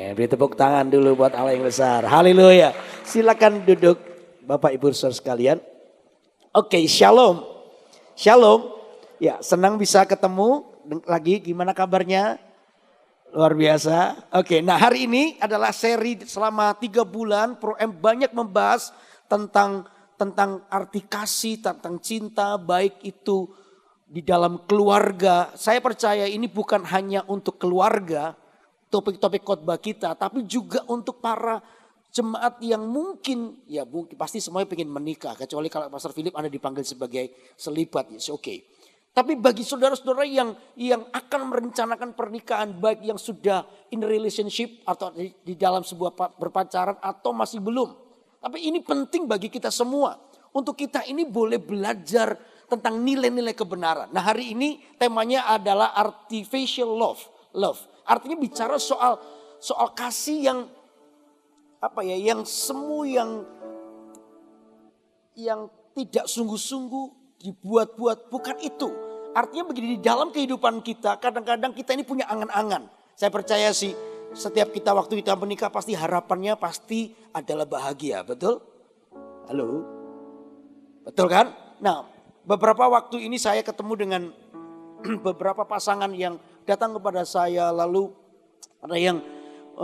Amin. Beri tepuk tangan dulu buat Allah yang besar. Haleluya. Silakan duduk Bapak Ibu Saudara sekalian. Oke, shalom. Shalom. Ya, senang bisa ketemu lagi. Gimana kabarnya? Luar biasa. Oke, nah hari ini adalah seri selama 3 bulan. Pro M banyak membahas tentang arti kasih, tentang cinta, baik itu di dalam keluarga. Saya percaya ini bukan hanya untuk keluarga, topik-topik khotbah kita, tapi juga untuk para jemaat yang mungkin pasti semuanya pengen menikah, kecuali kalau Pastor Philip Anda dipanggil sebagai selibat, ya oke. Tapi bagi saudara-saudara yang akan merencanakan pernikahan, baik yang sudah in relationship atau di dalam sebuah berpacaran atau masih belum. Tapi ini penting bagi kita semua. Untuk kita ini boleh belajar tentang nilai-nilai kebenaran. Nah hari ini temanya adalah artificial love. Artinya bicara soal kasih yang yang semu, yang tidak sungguh-sungguh dibuat-buat, bukan itu. Artinya begini, di dalam kehidupan kita kadang-kadang kita ini punya angan-angan. Saya percaya sih setiap waktu kita menikah pasti harapannya pasti adalah bahagia, betul? Halo? Betul kan? Nah, beberapa waktu ini saya ketemu dengan beberapa pasangan yang datang kepada saya, lalu ada yang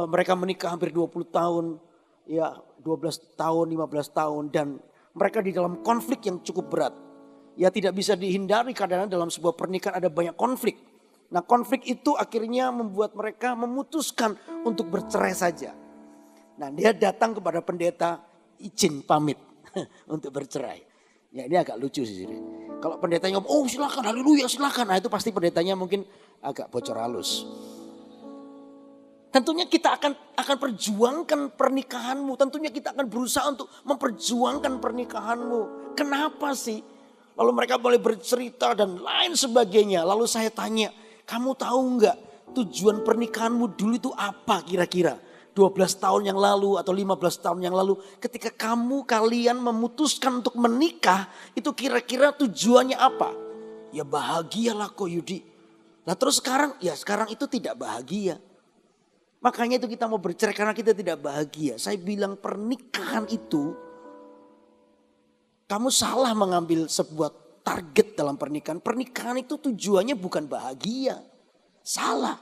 mereka menikah hampir 20 tahun, 12 tahun, 15 tahun, dan mereka di dalam konflik yang cukup berat. Ya tidak bisa dihindari, kadang-kadang dalam sebuah pernikahan ada banyak konflik. Nah konflik itu akhirnya membuat mereka memutuskan untuk bercerai saja. Nah dia datang kepada pendeta, izin pamit untuk bercerai. Ya ini agak lucu sih. Kalau pendetanya ngomong, oh silakan, haleluya silakan. Nah itu pasti pendetanya mungkin agak bocor halus. Tentunya kita akan perjuangkan pernikahanmu. Tentunya kita akan berusaha untuk memperjuangkan pernikahanmu. Kenapa sih? Lalu mereka boleh bercerita dan lain sebagainya. Lalu saya tanya, kamu tahu nggak tujuan pernikahanmu dulu itu apa kira-kira? 12 tahun yang lalu atau 15 tahun yang lalu. Ketika kalian memutuskan untuk menikah, itu kira-kira tujuannya apa? Ya bahagialah kok Yudi. Nah terus sekarang itu tidak bahagia. Makanya itu kita mau bercerai karena kita tidak bahagia. Saya bilang pernikahan itu, kamu salah mengambil sebuah target dalam pernikahan. Pernikahan itu tujuannya bukan bahagia. Salah.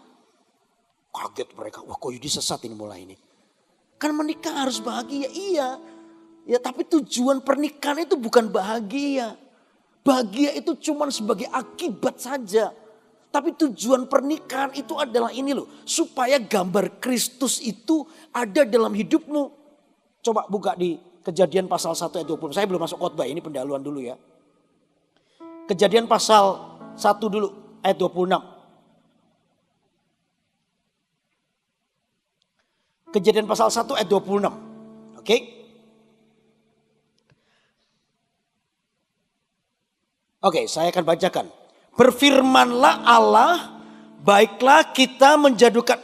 Kaget mereka, wah kok Yudi sesat ini mulai ini. Kan menikah harus bahagia, iya. Ya tapi tujuan pernikahan itu bukan bahagia. Bahagia itu cuma sebagai akibat saja. Tapi tujuan pernikahan itu adalah ini loh. Supaya gambar Kristus itu ada dalam hidupmu. Coba buka di Kejadian pasal 1 ayat 20. Saya belum masuk khotbah, ini pendahuluan dulu ya. Kejadian pasal 1 dulu ayat 26. Kejadian pasal 1 ayat 26. Oke. Oke, saya akan bacakan. Berfirmanlah Allah, baiklah kita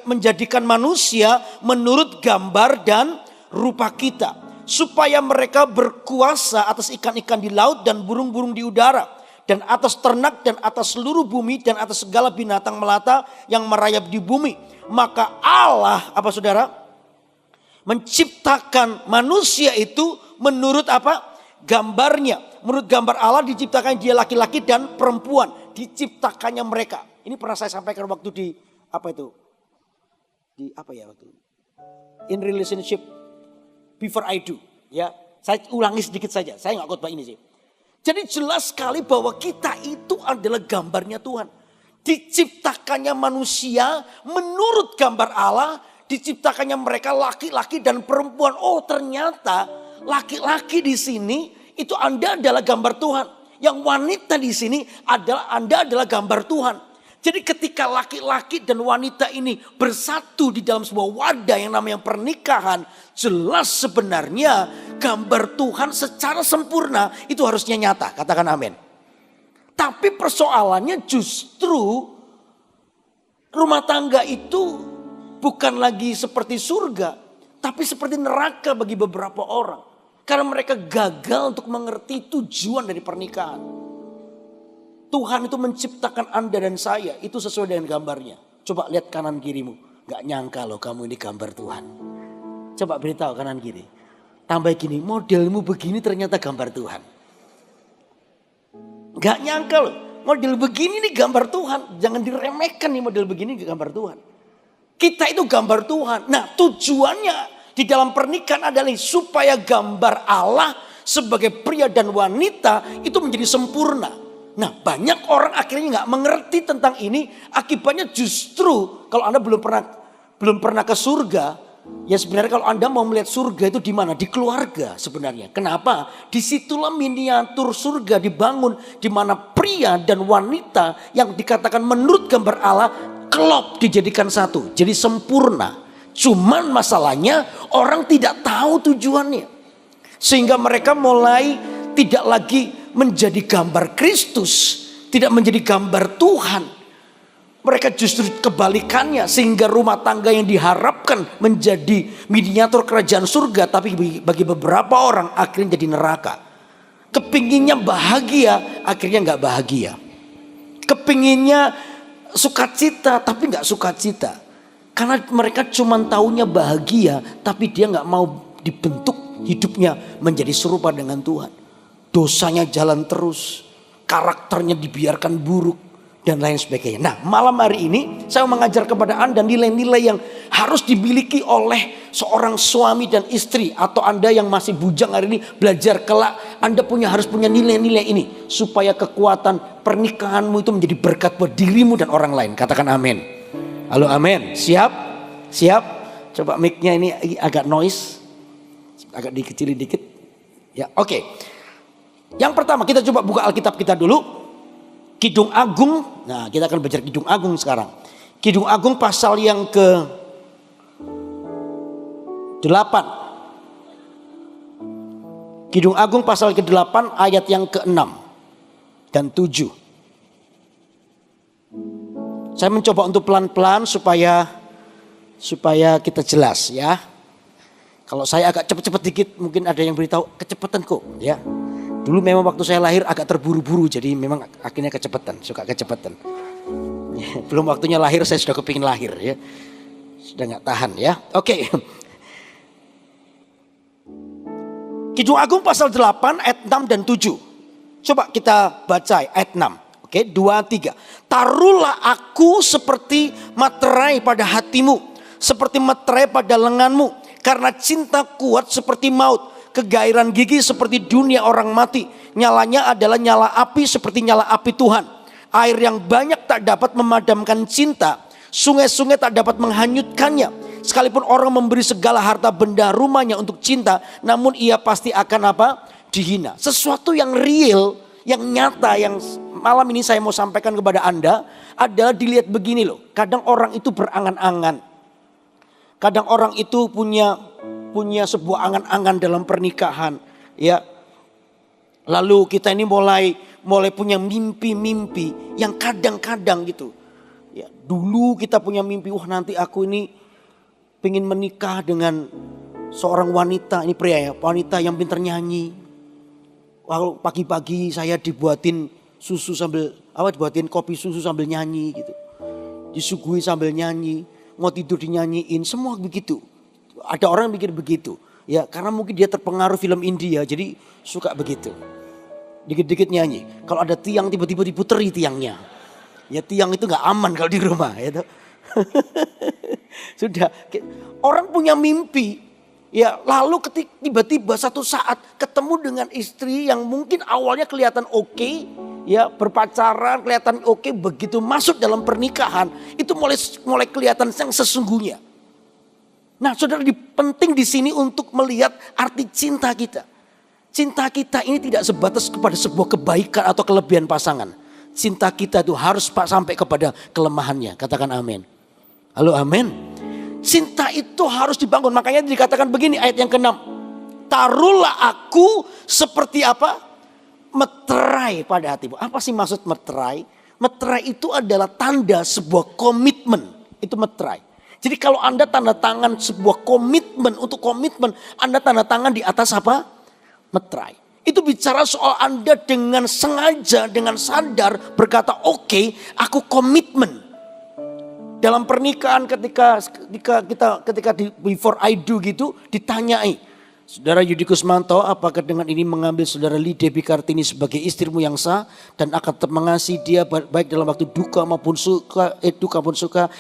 menjadikan manusia menurut gambar dan rupa kita. Supaya mereka berkuasa atas ikan-ikan di laut dan burung-burung di udara. Dan atas ternak dan atas seluruh bumi dan atas segala binatang melata yang merayap di bumi. Maka Allah, apa saudara? Menciptakan manusia itu menurut apa? Gambarnya. Menurut gambar Allah diciptakan dia laki-laki dan perempuan. Diciptakannya mereka. Ini pernah saya sampaikan waktu di in relationship before I do. Ya, saya ulangi sedikit saja. Saya nggak khotbah ini sih. Jadi jelas sekali bahwa kita itu adalah gambarnya Tuhan. Diciptakannya manusia menurut gambar Allah. Diciptakannya mereka laki-laki dan perempuan. Oh ternyata laki-laki di sini itu Anda adalah gambar Tuhan. Yang wanita di sini Anda adalah gambar Tuhan. Jadi ketika laki-laki dan wanita ini bersatu di dalam sebuah wadah yang namanya pernikahan. Jelas sebenarnya gambar Tuhan secara sempurna itu harusnya nyata. Katakan amin. Tapi persoalannya justru rumah tangga itu bukan lagi seperti surga. Tapi seperti neraka bagi beberapa orang. Karena mereka gagal untuk mengerti tujuan dari pernikahan. Tuhan itu menciptakan Anda dan saya itu sesuai dengan gambarnya. Coba lihat kanan kirimu. Gak nyangka loh kamu ini gambar Tuhan. Coba beritahu kanan kiri. Tambah gini, modelmu begini ternyata gambar Tuhan. Gak nyangka loh, model begini nih gambar Tuhan. Jangan diremehkan nih model begini gambar Tuhan. Kita itu gambar Tuhan. Nah tujuannya di dalam pernikahan adalah supaya gambar Allah sebagai pria dan wanita itu menjadi sempurna. Nah banyak orang akhirnya gak mengerti tentang ini. Akibatnya justru kalau Anda belum pernah ke surga. Ya sebenarnya kalau Anda mau melihat surga itu di mana? Di keluarga sebenarnya. Kenapa? Disitulah miniatur surga dibangun. Di mana pria dan wanita yang dikatakan menurut gambar Allah klop dijadikan satu. Jadi sempurna. Cuman masalahnya orang tidak tahu tujuannya. Sehingga mereka mulai tidak lagi menjadi gambar Kristus. Tidak menjadi gambar Tuhan. Mereka justru kebalikannya. Sehingga rumah tangga yang diharapkan menjadi miniatur kerajaan surga. Tapi bagi beberapa orang akhirnya jadi neraka. Kepinginnya bahagia, akhirnya gak bahagia. Kepinginnya sukacita, tapi gak sukacita. Karena mereka cuma taunya bahagia, tapi dia gak mau dibentuk hidupnya menjadi serupa dengan Tuhan. Dosanya jalan terus, karakternya dibiarkan buruk, dan lain sebagainya. Nah malam hari ini saya mengajar kepada Anda nilai-nilai yang harus dimiliki oleh seorang suami dan istri. Atau Anda yang masih bujang hari ini belajar kelak. Anda harus punya nilai-nilai ini. Supaya kekuatan pernikahanmu itu menjadi berkat buat dirimu dan orang lain. Katakan amin. Halo amin. Siap? Siap? Coba mic-nya ini agak noise. Agak dikecilin dikit. Ya oke. Yang pertama kita coba buka Alkitab kita dulu. Kidung Agung, nah kita akan belajar Kidung Agung sekarang. Kidung Agung pasal yang ke-8. Kidung Agung pasal ke-8 ayat yang ke-6 dan 7. Saya mencoba untuk pelan-pelan supaya kita jelas ya. Kalau saya agak cepat-cepat dikit mungkin ada yang beritahu kecepatan kok ya. Dulu memang waktu saya lahir agak terburu-buru, jadi memang akhirnya suka kecepatan. Belum waktunya lahir saya sudah kepingin lahir ya. Sudah gak tahan ya. Oke. Kidung Agung pasal 8 ayat 6 dan 7. Coba kita baca ayat 6. Oke, 2, 3. Taruhlah aku seperti materai pada hatimu, seperti materai pada lenganmu, karena cinta kuat seperti maut. Kegairan gigi seperti dunia orang mati. Nyalanya adalah nyala api seperti nyala api Tuhan. Air yang banyak tak dapat memadamkan cinta. Sungai-sungai tak dapat menghanyutkannya. Sekalipun orang memberi segala harta benda rumahnya untuk cinta, namun ia pasti akan apa? Dihina. Sesuatu yang real, yang nyata, yang malam ini saya mau sampaikan kepada Anda adalah dilihat begini loh. Kadang orang itu berangan-angan. Kadang orang itu punya sebuah angan-angan dalam pernikahan ya. Lalu kita ini mulai punya mimpi-mimpi yang kadang-kadang gitu ya. Dulu kita punya mimpi, nanti aku ini pengen menikah dengan seorang wanita, ini pria ya, wanita yang pintar nyanyi. Waktu pagi-pagi saya dibuatin dibuatin kopi susu sambil nyanyi gitu. Disuguhi sambil nyanyi, mau tidur dinyanyiin, semua begitu. Ada orang yang mikir begitu ya, karena mungkin dia terpengaruh film India jadi suka begitu. Dikit-dikit nyanyi. Kalau ada tiang tiba-tiba diputeri tiangnya. Ya tiang itu gak aman kalau di rumah ya. Sudah orang punya mimpi ya, lalu tiba-tiba satu saat ketemu dengan istri yang mungkin awalnya kelihatan oke ya, berpacaran kelihatan oke, begitu masuk dalam pernikahan itu mulai kelihatan yang sesungguhnya. Nah saudara, penting di sini untuk melihat arti cinta kita. Cinta kita ini tidak sebatas kepada sebuah kebaikan atau kelebihan pasangan. Cinta kita itu harus sampai kepada kelemahannya. Katakan amin. Halo amin. Cinta itu harus dibangun. Makanya dikatakan begini ayat yang ke-6. Taruhlah aku seperti apa? Meterai pada hatimu. Apa sih maksud meterai? Meterai itu adalah tanda sebuah komitmen. Itu meterai. Jadi kalau Anda tanda tangan sebuah komitmen, untuk komitmen Anda tanda tangan di atas apa? Meterai. Itu bicara soal Anda dengan sengaja, dengan sadar berkata oke, aku komitmen. dalam pernikahan ketika di before I do gitu ditanyai, Saudara Yudi Kusmanto, apakah dengan ini mengambil Saudara Lee Debbie Kartini sebagai istrimu yang sah dan akan tetap mengasihi dia baik dalam waktu duka maupun suka,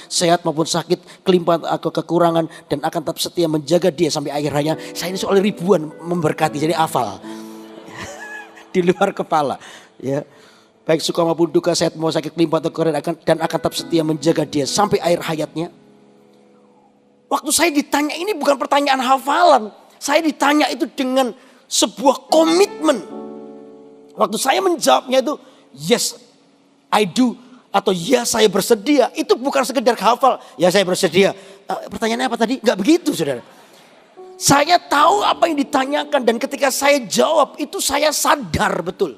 sehat maupun sakit, kelimpahan atau kekurangan, dan akan tetap setia menjaga dia sampai akhir hayat. Saya ini soal ribuan memberkati, jadi hafal di luar kepala. Ya, baik suka maupun duka, sehat maupun sakit, kelimpahan atau kekurangan, dan akan tetap setia menjaga dia sampai akhir hayatnya. Waktu saya ditanya ini bukan pertanyaan hafalan. Saya ditanya itu dengan sebuah komitmen. Waktu saya menjawabnya itu yes I do atau ya saya bersedia. Itu bukan sekedar hafal, ya saya bersedia. Pertanyaannya apa tadi? Enggak begitu, Saudara. Saya tahu apa yang ditanyakan dan ketika saya jawab itu saya sadar betul.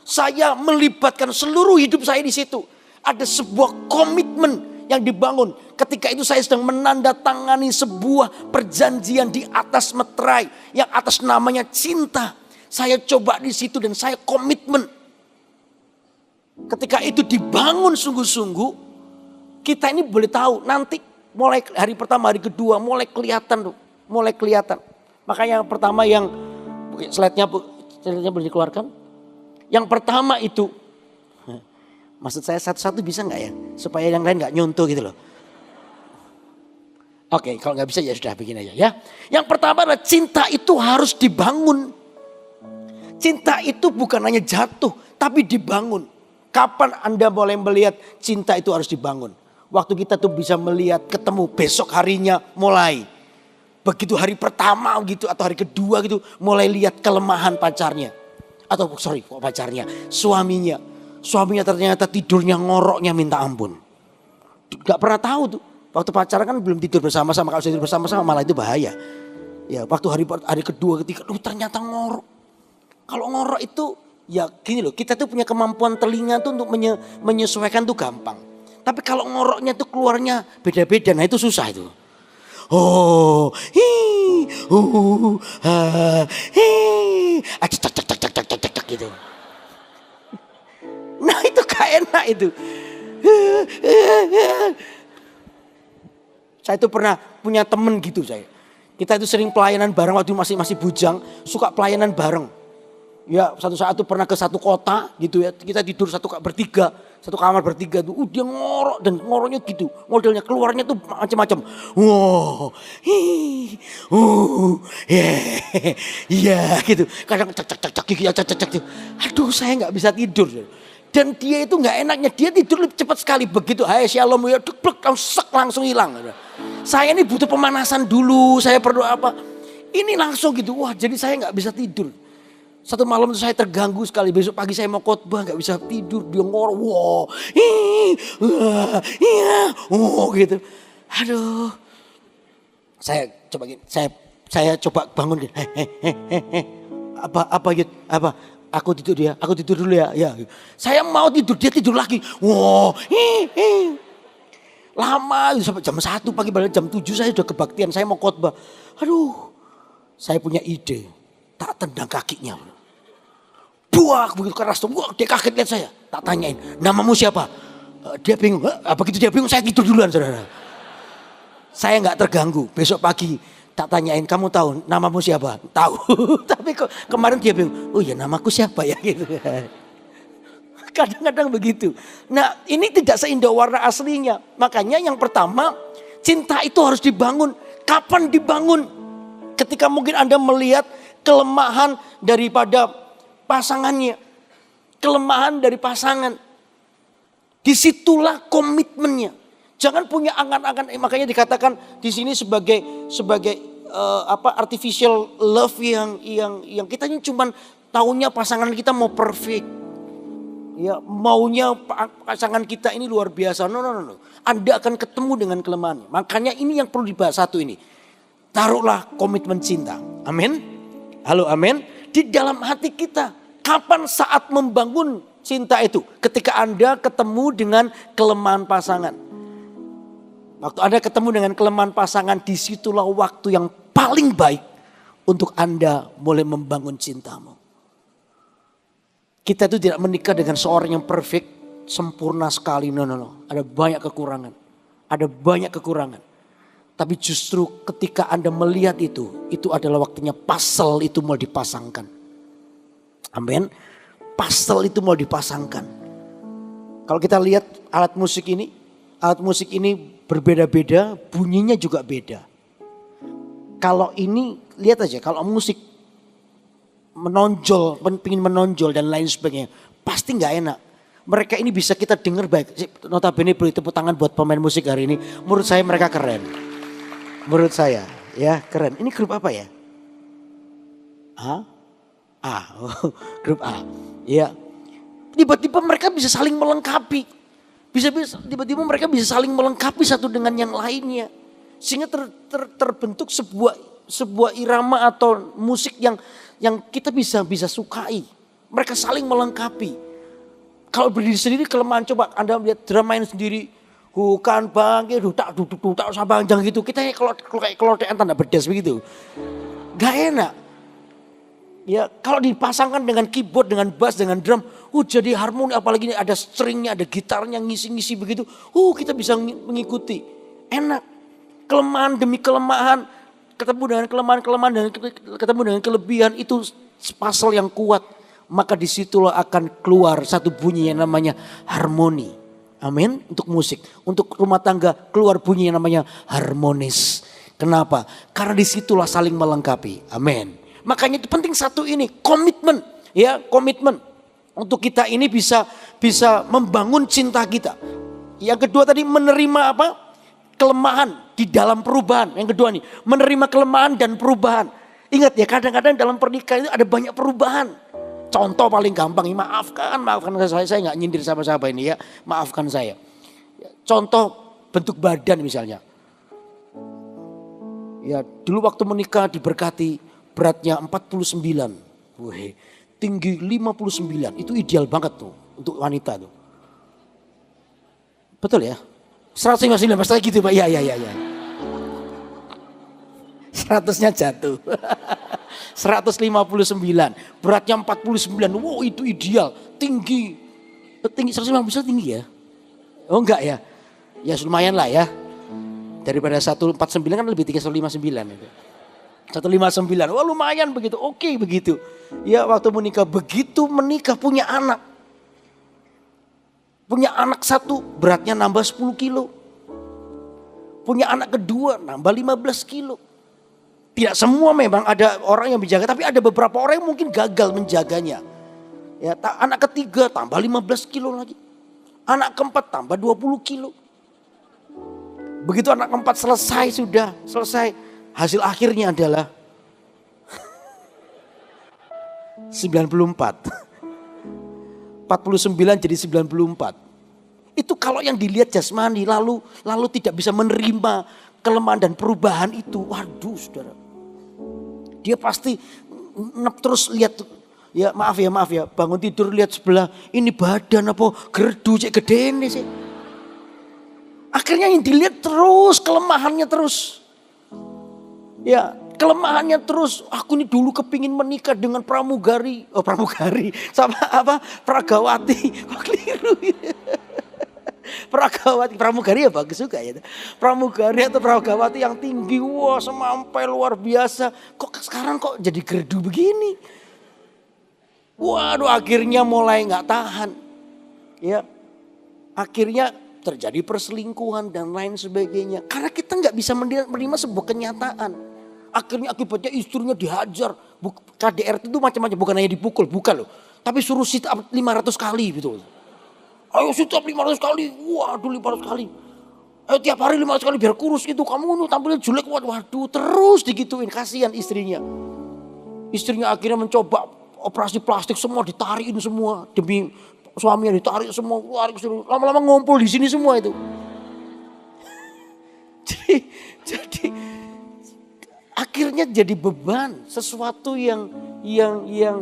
Saya melibatkan seluruh hidup saya di situ. Ada sebuah komitmen yang dibangun. Ketika itu saya sedang menandatangani sebuah perjanjian di atas meterai yang atas namanya cinta. Saya coba di situ dan saya komitmen. Ketika itu dibangun sungguh-sungguh, kita ini boleh tahu nanti mulai hari pertama, hari kedua mulai kelihatan. Makanya yang pertama slide-nya boleh dikeluarkan. Yang pertama itu, maksud saya satu-satu bisa nggak ya? Supaya yang lain nggak nyontoh gitu loh. Oke, kalau nggak bisa ya sudah begini aja ya. Yang pertama adalah cinta itu harus dibangun. Cinta itu bukan hanya jatuh, tapi dibangun. Kapan Anda boleh melihat cinta itu harus dibangun? Waktu kita tuh bisa melihat ketemu besok harinya mulai. Begitu hari pertama gitu atau hari kedua gitu mulai lihat kelemahan pacarnya. Atau pacarnya, suaminya. Suaminya ternyata tidurnya ngoroknya minta ampun. Gak pernah tahu tuh. Waktu pacaran kan belum tidur bersama-sama. Kalau tidur bersama-sama malah itu bahaya. Ya waktu hari kedua ketiga ternyata ngorok. Kalau ngorok itu ya gini loh. Kita tuh punya kemampuan telinga tuh untuk menyesuaikan tuh gampang. Tapi kalau ngoroknya tuh keluarnya beda-beda. Nah itu susah itu. Oh, cek gitu. Nah itu gak enak itu. Saya itu pernah punya temen gitu saya. Kita itu sering pelayanan bareng waktu masih bujang. Suka pelayanan bareng. Ya satu saat itu pernah ke satu kota gitu ya. Kita tidur satu kamar bertiga tuh. Dia ngorok dan ngoroknya gitu. Modelnya keluarnya tuh macam-macam. Wow. Ya gitu. Kadang cek. Aduh saya nggak bisa tidur. Dan dia itu nggak enaknya, dia tidur lebih cepat sekali. Begitu hai shalom ya langsung hilang. Saya ini butuh pemanasan dulu, saya perlu apa. Ini langsung gitu, wah jadi saya nggak bisa tidur. Satu malam itu saya terganggu sekali, besok pagi saya mau khotbah nggak bisa tidur. Dia ngorok, gitu. Aduh. Saya coba bangun gitu. Apa? Aku tidur dulu ya. Ya. Saya mau tidur, dia tidur lagi. Wow, lama sampai jam 1 pagi, balik jam 7 saya sudah kebaktian, saya mau khotbah. Aduh, saya punya ide, tak tendang kakinya. Buak begitu keras tuh, dia kaget lihat saya. Tak tanyain, namamu siapa? Dia bingung, begitu dia bingung saya tidur duluan saudara. Saya nggak terganggu, besok pagi. Tak tanyain, kamu tahu namamu siapa? Tahu. Tapi kemarin dia bilang, oh ya namaku siapa ya gitu. Kadang-kadang begitu. Nah ini tidak seindah warna aslinya. Makanya yang pertama, cinta itu harus dibangun. Kapan dibangun? Ketika mungkin Anda melihat kelemahan daripada pasangannya. Kelemahan dari pasangan. Disitulah komitmennya. Jangan punya angan-angan, makanya dikatakan di sini sebagai artificial love yang kita ini cuman taunya pasangan kita mau perfect. Ya, maunya pasangan kita ini luar biasa. No. Anda akan ketemu dengan kelemahannya. Makanya ini yang perlu dibahas satu ini. Taruhlah komitmen cinta. Amin. Halo, amin. Di dalam hati kita. Kapan saat membangun cinta itu? Ketika Anda ketemu dengan kelemahan pasangan. Waktu Anda ketemu dengan kelemahan pasangan, disitulah waktu yang paling baik untuk Anda mulai membangun cintamu. Kita itu tidak menikah dengan seorang yang perfect, sempurna sekali. No. Ada banyak kekurangan. ada banyak kekurangan. Tapi justru ketika Anda melihat itu adalah waktunya pastel itu mau dipasangkan. Amin. Pastel itu mau dipasangkan. Kalau kita lihat alat musik ini berbeda-beda, bunyinya juga beda. Kalau ini lihat aja, kalau musik menonjol, pengen menonjol dan lain sebagainya, pasti nggak enak. Mereka ini bisa kita dengar baik. Notabene beri tepuk tangan buat pemain musik hari ini. Menurut saya mereka keren. Menurut saya ya keren. Ini grup apa ya? Grup A. Ya. Tiba-tiba mereka bisa saling melengkapi. Tiba-tiba mereka bisa saling melengkapi satu dengan yang lainnya. Sehingga terbentuk sebuah irama atau musik yang kita bisa sukai. Mereka saling melengkapi. Kalau berdiri sendiri kelemahan, coba Anda lihat drum main sendiri. Bukan bangkit, dutak sabangjang gitu. Kita kayak kelotekan tanda bedas begitu. Gak enak. Ya kalau dipasangkan dengan keyboard, dengan bass, dengan drum. Jadi harmoni, apalagi ada stringnya, ada gitarnya ngisi-ngisi begitu. Kita bisa mengikuti. Enak. Kelemahan demi kelemahan. Ketemu dengan kelemahan dan ketemu dengan kelebihan. Itu puzzle yang kuat. Maka disitulah akan keluar satu bunyi yang namanya harmoni. Amin. Untuk musik. Untuk rumah tangga keluar bunyi yang namanya harmonis. Kenapa? Karena disitulah saling melengkapi. Amin. Makanya itu penting satu ini. Komitmen. Ya, komitmen. Untuk kita ini bisa membangun cinta kita. Yang kedua tadi menerima apa? Kelemahan di dalam perubahan. Yang kedua nih. Menerima kelemahan dan perubahan. Ingat ya, kadang-kadang dalam pernikahan itu ada banyak perubahan. Contoh paling gampang, maafkan saya nggak nyindir sama siapa ini ya, maafkan saya. Contoh bentuk badan misalnya. Ya dulu waktu menikah diberkati beratnya 49, tinggi 59, itu ideal banget tuh untuk wanita tuh. Betul ya? 159 pasti gitu Pak, ya. 100-nya jatuh. 159, beratnya 49, wow itu ideal, tinggi 150 tinggi ya? Oh enggak ya? Ya lumayan lah ya, daripada 149 kan lebih tinggi 159 itu. 159, wah lumayan begitu, oke begitu. Ya waktu begitu menikah punya anak satu beratnya nambah 10 kilo, punya anak kedua nambah 15 kilo. Tidak semua memang ada orang yang menjaga, tapi ada beberapa orang yang mungkin gagal menjaganya. Ya, anak ketiga tambah 15 kilo lagi. Anak keempat tambah 20 kilo. Begitu anak keempat selesai, hasil akhirnya adalah 94. 49 jadi 94. Itu kalau yang dilihat jasmani lalu tidak bisa menerima kelemahan dan perubahan itu. Waduh saudara. Dia pasti terus lihat, ya maaf ya, bangun tidur lihat sebelah, ini badan apa gerdu cek gede ini sih. Akhirnya yang dilihat terus kelemahannya terus. Ya kelemahannya terus, aku ini dulu kepingin menikah dengan pramugari sama Pragawati, kok keliru ya. Pramugari ya bagus juga ya. Pramugari atau Pragawati yang tinggi, wah semampai luar biasa. Kok sekarang kok jadi gerdu begini? Waduh akhirnya mulai gak tahan. Ya, akhirnya terjadi perselingkuhan dan lain sebagainya. Karena kita gak bisa menerima sebuah kenyataan. Akhirnya akibatnya istrinya dihajar. KDR itu macam-macam, bukan hanya dipukul, bukan loh. Tapi suruh sit up 500 kali gitu. Ayo sit up 500 kali, waduh 500 kali. Ayo tiap hari 500 kali biar kurus gitu. Kamu tampilnya jelek, waduh terus digituin, kasihan istrinya. Istrinya akhirnya mencoba operasi plastik semua, ditarikin semua. Demi suaminya ditarik semua, lama-lama ngumpul di sini semua itu. Jadi akhirnya jadi beban, sesuatu yang ya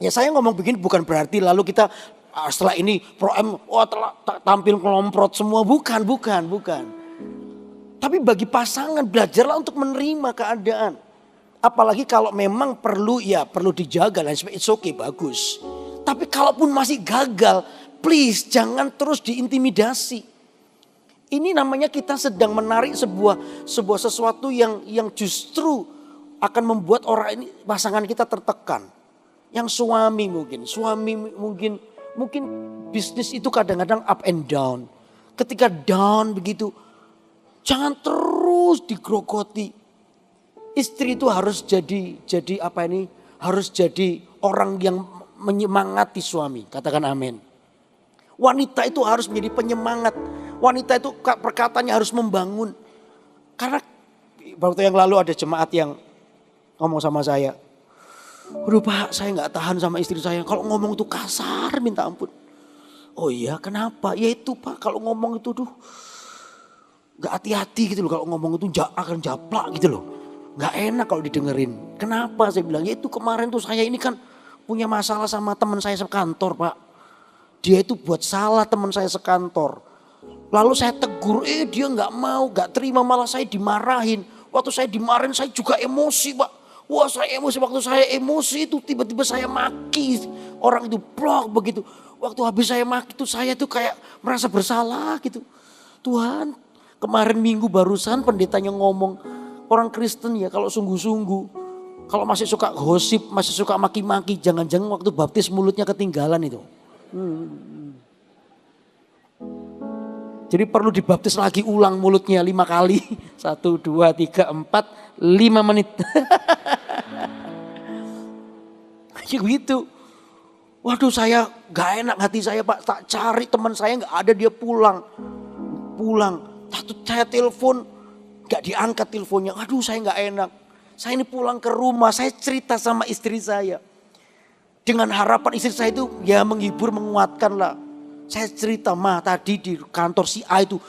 saya ngomong begini bukan berarti lalu kita setelah ini Pro-M tampil kelomprot semua, bukan. Tapi bagi pasangan belajarlah untuk menerima keadaan. Apalagi kalau memang perlu dijaga dan it's okay, bagus. Tapi kalaupun masih gagal, please jangan terus diintimidasi. Ini namanya kita sedang menarik sebuah sesuatu yang justru akan membuat orang ini, pasangan kita tertekan. Yang suami mungkin bisnis itu kadang-kadang up and down. Ketika down begitu, jangan terus digrogoti. Istri itu harus harus jadi orang yang menyemangati suami. Katakan amin. Wanita itu harus menjadi penyemangat. Wanita itu perkataannya harus membangun. Karena waktu yang lalu ada jemaat yang ngomong sama saya. Aduh Pak, saya gak tahan sama istri saya. Kalau ngomong itu kasar minta ampun. Oh iya, kenapa? Ya itu Pak, kalau ngomong itu gak hati-hati gitu loh. Kalau ngomong itu akan japlak gitu loh. Gak enak kalau didengerin. Kenapa? Saya bilang, ya itu kemarin tuh saya ini kan punya masalah sama teman saya sekantor Pak. Dia itu buat salah teman saya sekantor. Lalu saya tegur, dia gak terima, malah saya dimarahin. Waktu saya dimarahin saya juga emosi Pak. Wah saya emosi, waktu saya emosi itu tiba-tiba saya maki. Orang itu blok begitu. Waktu habis saya maki itu saya tuh kayak merasa bersalah gitu. Tuhan, kemarin minggu barusan pendetanya ngomong, orang Kristen ya kalau sungguh-sungguh, kalau masih suka gosip, masih suka maki-maki, jangan-jangan waktu baptis mulutnya ketinggalan itu. Jadi perlu dibaptis lagi ulang mulutnya 5 kali. 1, 2, 3, 4, 5 menit. Gitu. Waduh saya gak enak hati saya Pak. Tak cari teman saya gak ada, dia pulang. Saya telepon gak diangkat teleponnya. Aduh saya gak enak. Saya ini pulang ke rumah, saya cerita sama istri saya. Dengan harapan istri saya itu ya menghibur, menguatkan lah. Saya cerita, Ma tadi di kantor si A itu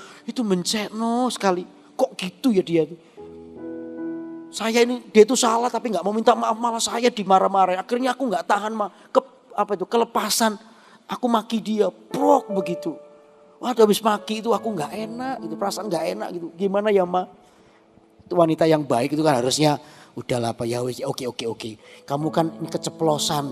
mencekno sekali. Kok gitu ya dia itu. Dia itu salah tapi gak mau minta maaf, malah saya dimarah-marah. Akhirnya aku gak tahan kelepasan. Aku maki dia, brok begitu. Waduh habis maki itu aku gak enak, gitu, perasaan gak enak gitu. Gimana ya Ma? Itu wanita yang baik itu kan harusnya, udahlah Pak ya, oke. Kamu kan ini keceplosan.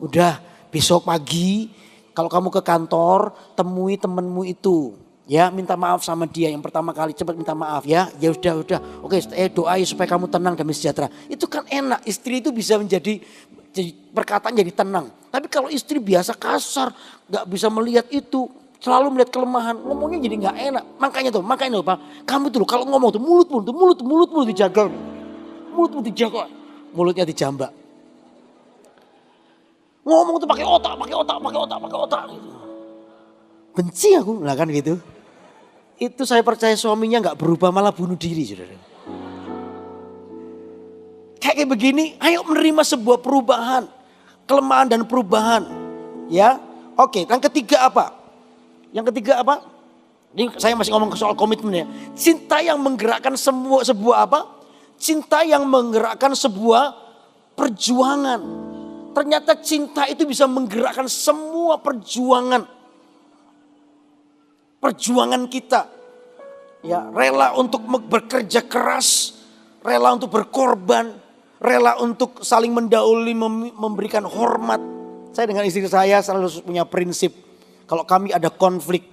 Udah besok pagi kalau kamu ke kantor, temui temenmu itu. Ya minta maaf sama dia yang pertama kali, cepat minta maaf ya. Ya udah. Oke, doain supaya kamu tenang dan sejahtera. Itu kan enak, istri itu bisa menjadi perkataan jadi tenang. Tapi kalau istri biasa kasar, gak bisa melihat itu, selalu melihat kelemahan, ngomongnya jadi gak enak. Makanya Pak, kamu tuh kalau ngomong tuh mulutmu dijaga. Mulutmu dijaga, mulutnya dijambak. Ngomong tuh pakai otak. Gitu. Benci aku, lah kan gitu. Itu saya percaya suaminya gak berubah, malah bunuh diri saudara. Kayak begini, ayo menerima sebuah perubahan. Kelemahan dan perubahan. Ya, oke. Yang ketiga apa? Ini saya masih ngomong soal komitmen ya. Cinta yang menggerakkan sebuah apa? Cinta yang menggerakkan sebuah perjuangan. Ternyata cinta itu bisa menggerakkan semua perjuangan kita. Ya, rela untuk bekerja keras, rela untuk berkorban, rela untuk saling mendahului, memberikan hormat. Saya dengan istri saya selalu punya prinsip, kalau kami ada konflik,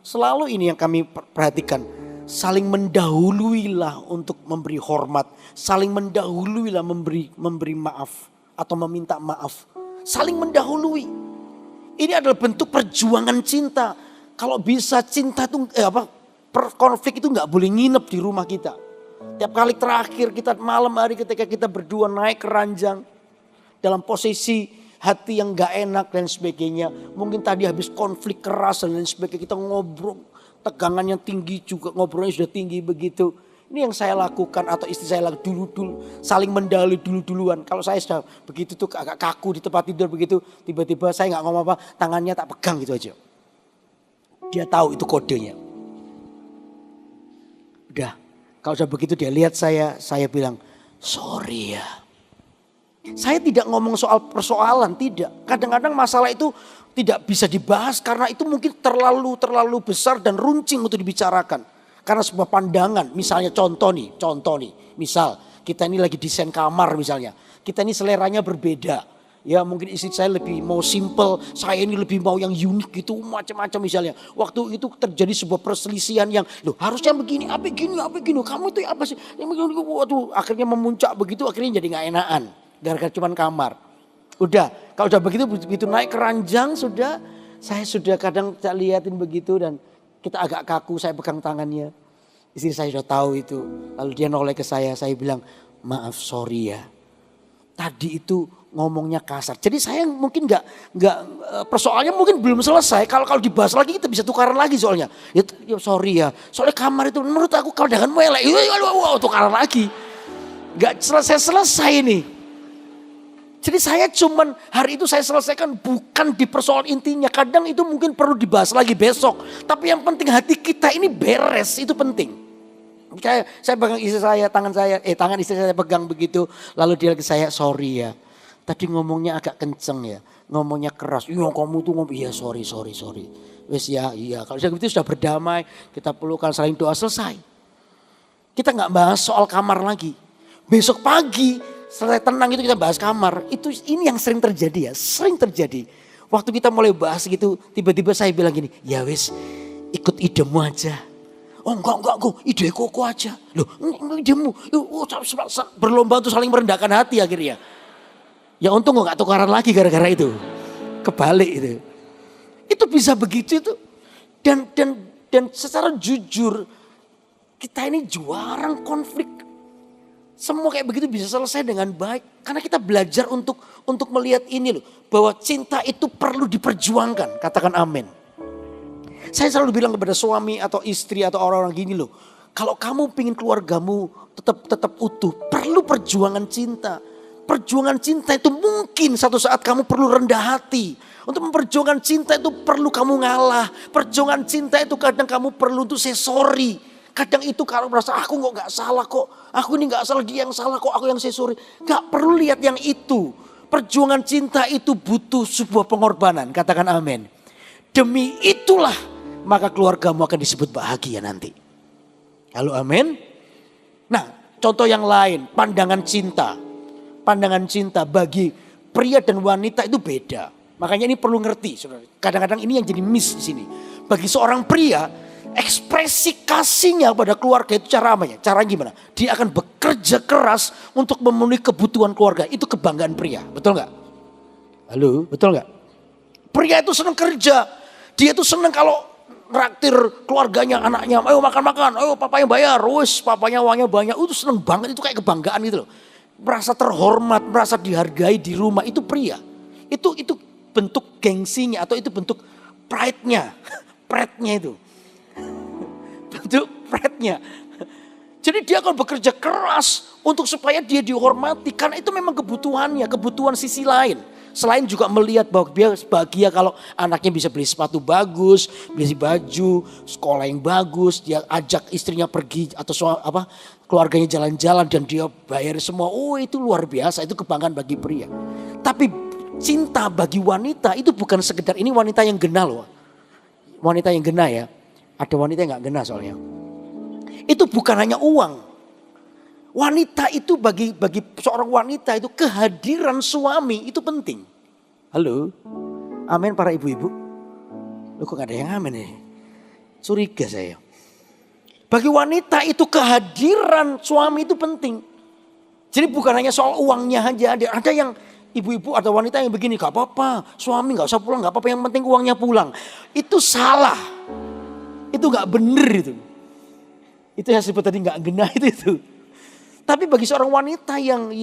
selalu ini yang kami perhatikan. Saling mendahuluilah untuk memberi hormat, saling mendahuluilah memberi maaf atau meminta maaf. Saling mendahului. Ini adalah bentuk perjuangan cinta. Kalau bisa cinta itu konflik itu nggak boleh nginep di rumah kita. Tiap kali terakhir kita malam hari ketika kita berdua naik ke ranjang dalam posisi hati yang nggak enak dan sebagainya. Mungkin tadi habis konflik keras dan lain sebagainya, kita ngobrol, tegangannya tinggi juga, ngobrolnya sudah tinggi begitu. Ini yang saya lakukan atau istri saya lakukan dulu saling mendahului duluan. Kalau saya sudah begitu tuh agak kaku di tempat tidur begitu, tiba-tiba saya nggak ngomong apa, tangannya tak pegang gitu aja. Dia tahu itu kodenya. Udah, kalau sudah begitu dia lihat saya bilang sorry ya. Saya tidak ngomong soal persoalan, tidak. Kadang-kadang masalah itu tidak bisa dibahas karena itu mungkin terlalu besar dan runcing untuk dibicarakan. Karena sebuah pandangan, misalnya contoh nih, misal kita ini lagi desain kamar misalnya. Kita ini seleranya berbeda. Ya mungkin istri saya lebih mau simple, saya ini lebih mau yang unik gitu, macam-macam misalnya. Waktu itu terjadi sebuah perselisihan yang, loh harusnya begini, apa gini, kamu itu apa sih? Waduh, akhirnya memuncak begitu, akhirnya jadi gak enakan. Gara-gara cuman kamar. Udah, kalau udah begitu naik keranjang sudah, saya sudah kadang saya liatin begitu dan kita agak kaku, saya pegang tangannya. Istri saya sudah tahu itu, lalu dia noleh ke saya bilang, maaf sorry ya. Tadi itu ngomongnya kasar. Jadi saya mungkin nggak persoalannya mungkin belum selesai. Kalau dibahas lagi kita bisa tukaran lagi soalnya. Ya sorry ya. Soalnya kamar itu menurut aku kalau dengan melek, tukaran lagi. Nggak selesai ini. Jadi saya cuman hari itu saya selesaikan bukan di persoalan intinya. Kadang itu mungkin perlu dibahas lagi besok. Tapi yang penting hati kita ini beres, itu penting. Saya pegang istri saya, tangan istri saya pegang begitu. Lalu dia ke saya, sorry ya. Tadi ngomongnya agak kenceng ya. Ngomongnya keras. Iya kamu tuh ngomong, iya sorry. Wes ya, iya. Kalau itu sudah berdamai, kita pelukan saling doa selesai. Kita gak bahas soal kamar lagi. Besok pagi, setelah tenang itu kita bahas kamar. Ini yang sering terjadi ya, sering terjadi. Waktu kita mulai bahas gitu, tiba-tiba saya bilang gini, ya wes ikut idemu aja. Oh enggak, ide koko aja. Loh idemu, berlomba untuk saling merendahkan hati akhirnya. Ya untung gak tukaran lagi gara-gara itu. Kebalik itu. Itu bisa begitu itu. Dan secara jujur, kita ini jarang konflik. Semua kayak begitu bisa selesai dengan baik. Karena kita belajar untuk melihat ini loh. Bahwa cinta itu perlu diperjuangkan. Katakan amin. Saya selalu bilang kepada suami atau istri atau orang-orang gini loh. Kalau kamu pingin keluargamu tetap utuh, perlu perjuangan cinta. Perjuangan cinta itu mungkin satu saat kamu perlu rendah hati. Untuk memperjuangkan cinta itu perlu kamu ngalah. Perjuangan cinta itu kadang kamu perlu untuk say sorry. Kadang itu kalau merasa aku kok gak salah kok. Aku ini gak salah, dia yang salah kok, aku yang say sorry. Gak perlu lihat yang itu. Perjuangan cinta itu butuh sebuah pengorbanan. Katakan amin. Demi itulah maka keluargamu akan disebut bahagia nanti. Halo amin. Nah contoh yang lain, pandangan cinta. Pandangan cinta bagi pria dan wanita itu beda. Makanya ini perlu ngerti. Kadang-kadang ini yang jadi miss di sini. Bagi seorang pria, ekspresi kasihnya pada keluarga itu cara apa ya? Cara gimana? Dia akan bekerja keras untuk memenuhi kebutuhan keluarga. Itu kebanggaan pria. Betul nggak? Halo, betul nggak? Pria itu senang kerja. Dia tuh senang kalau traktir keluarganya, anaknya, ayo makan-makan, ayo papanya bayar, wes papanya uangnya banyak, itu seneng banget, itu kayak kebanggaan gitu loh. Merasa terhormat, merasa dihargai di rumah, itu pria. Itu bentuk gengsinya atau itu bentuk pride-nya, pride-nya itu. Bentuk pride-nya. Jadi dia akan bekerja keras untuk supaya dia dihormati, karena itu memang kebutuhannya, kebutuhan sisi lain. Selain juga melihat bahwa dia bahagia kalau anaknya bisa beli sepatu bagus, beli baju, sekolah yang bagus, dia ajak istrinya pergi atau keluarganya jalan-jalan dan dia bayar semua. Oh itu luar biasa, itu kebanggaan bagi pria. Tapi cinta bagi wanita itu bukan sekedar, ini wanita yang genah loh. Wanita yang genah ya, ada wanita yang gak genah soalnya. Itu bukan hanya uang. Wanita itu bagi seorang wanita itu kehadiran suami itu penting. Halo, amin para ibu-ibu. Loh kok gak ada yang amin nih? Curiga saya. Bagi wanita itu kehadiran suami itu penting. Jadi bukan hanya soal uangnya aja. Ada yang ibu-ibu atau wanita yang begini, gak apa-apa. Suami gak usah pulang, gak apa-apa, yang penting uangnya pulang. Itu salah. Itu gak bener itu. Itu yang sebut tadi gak genah itu. Tapi bagi seorang wanita yang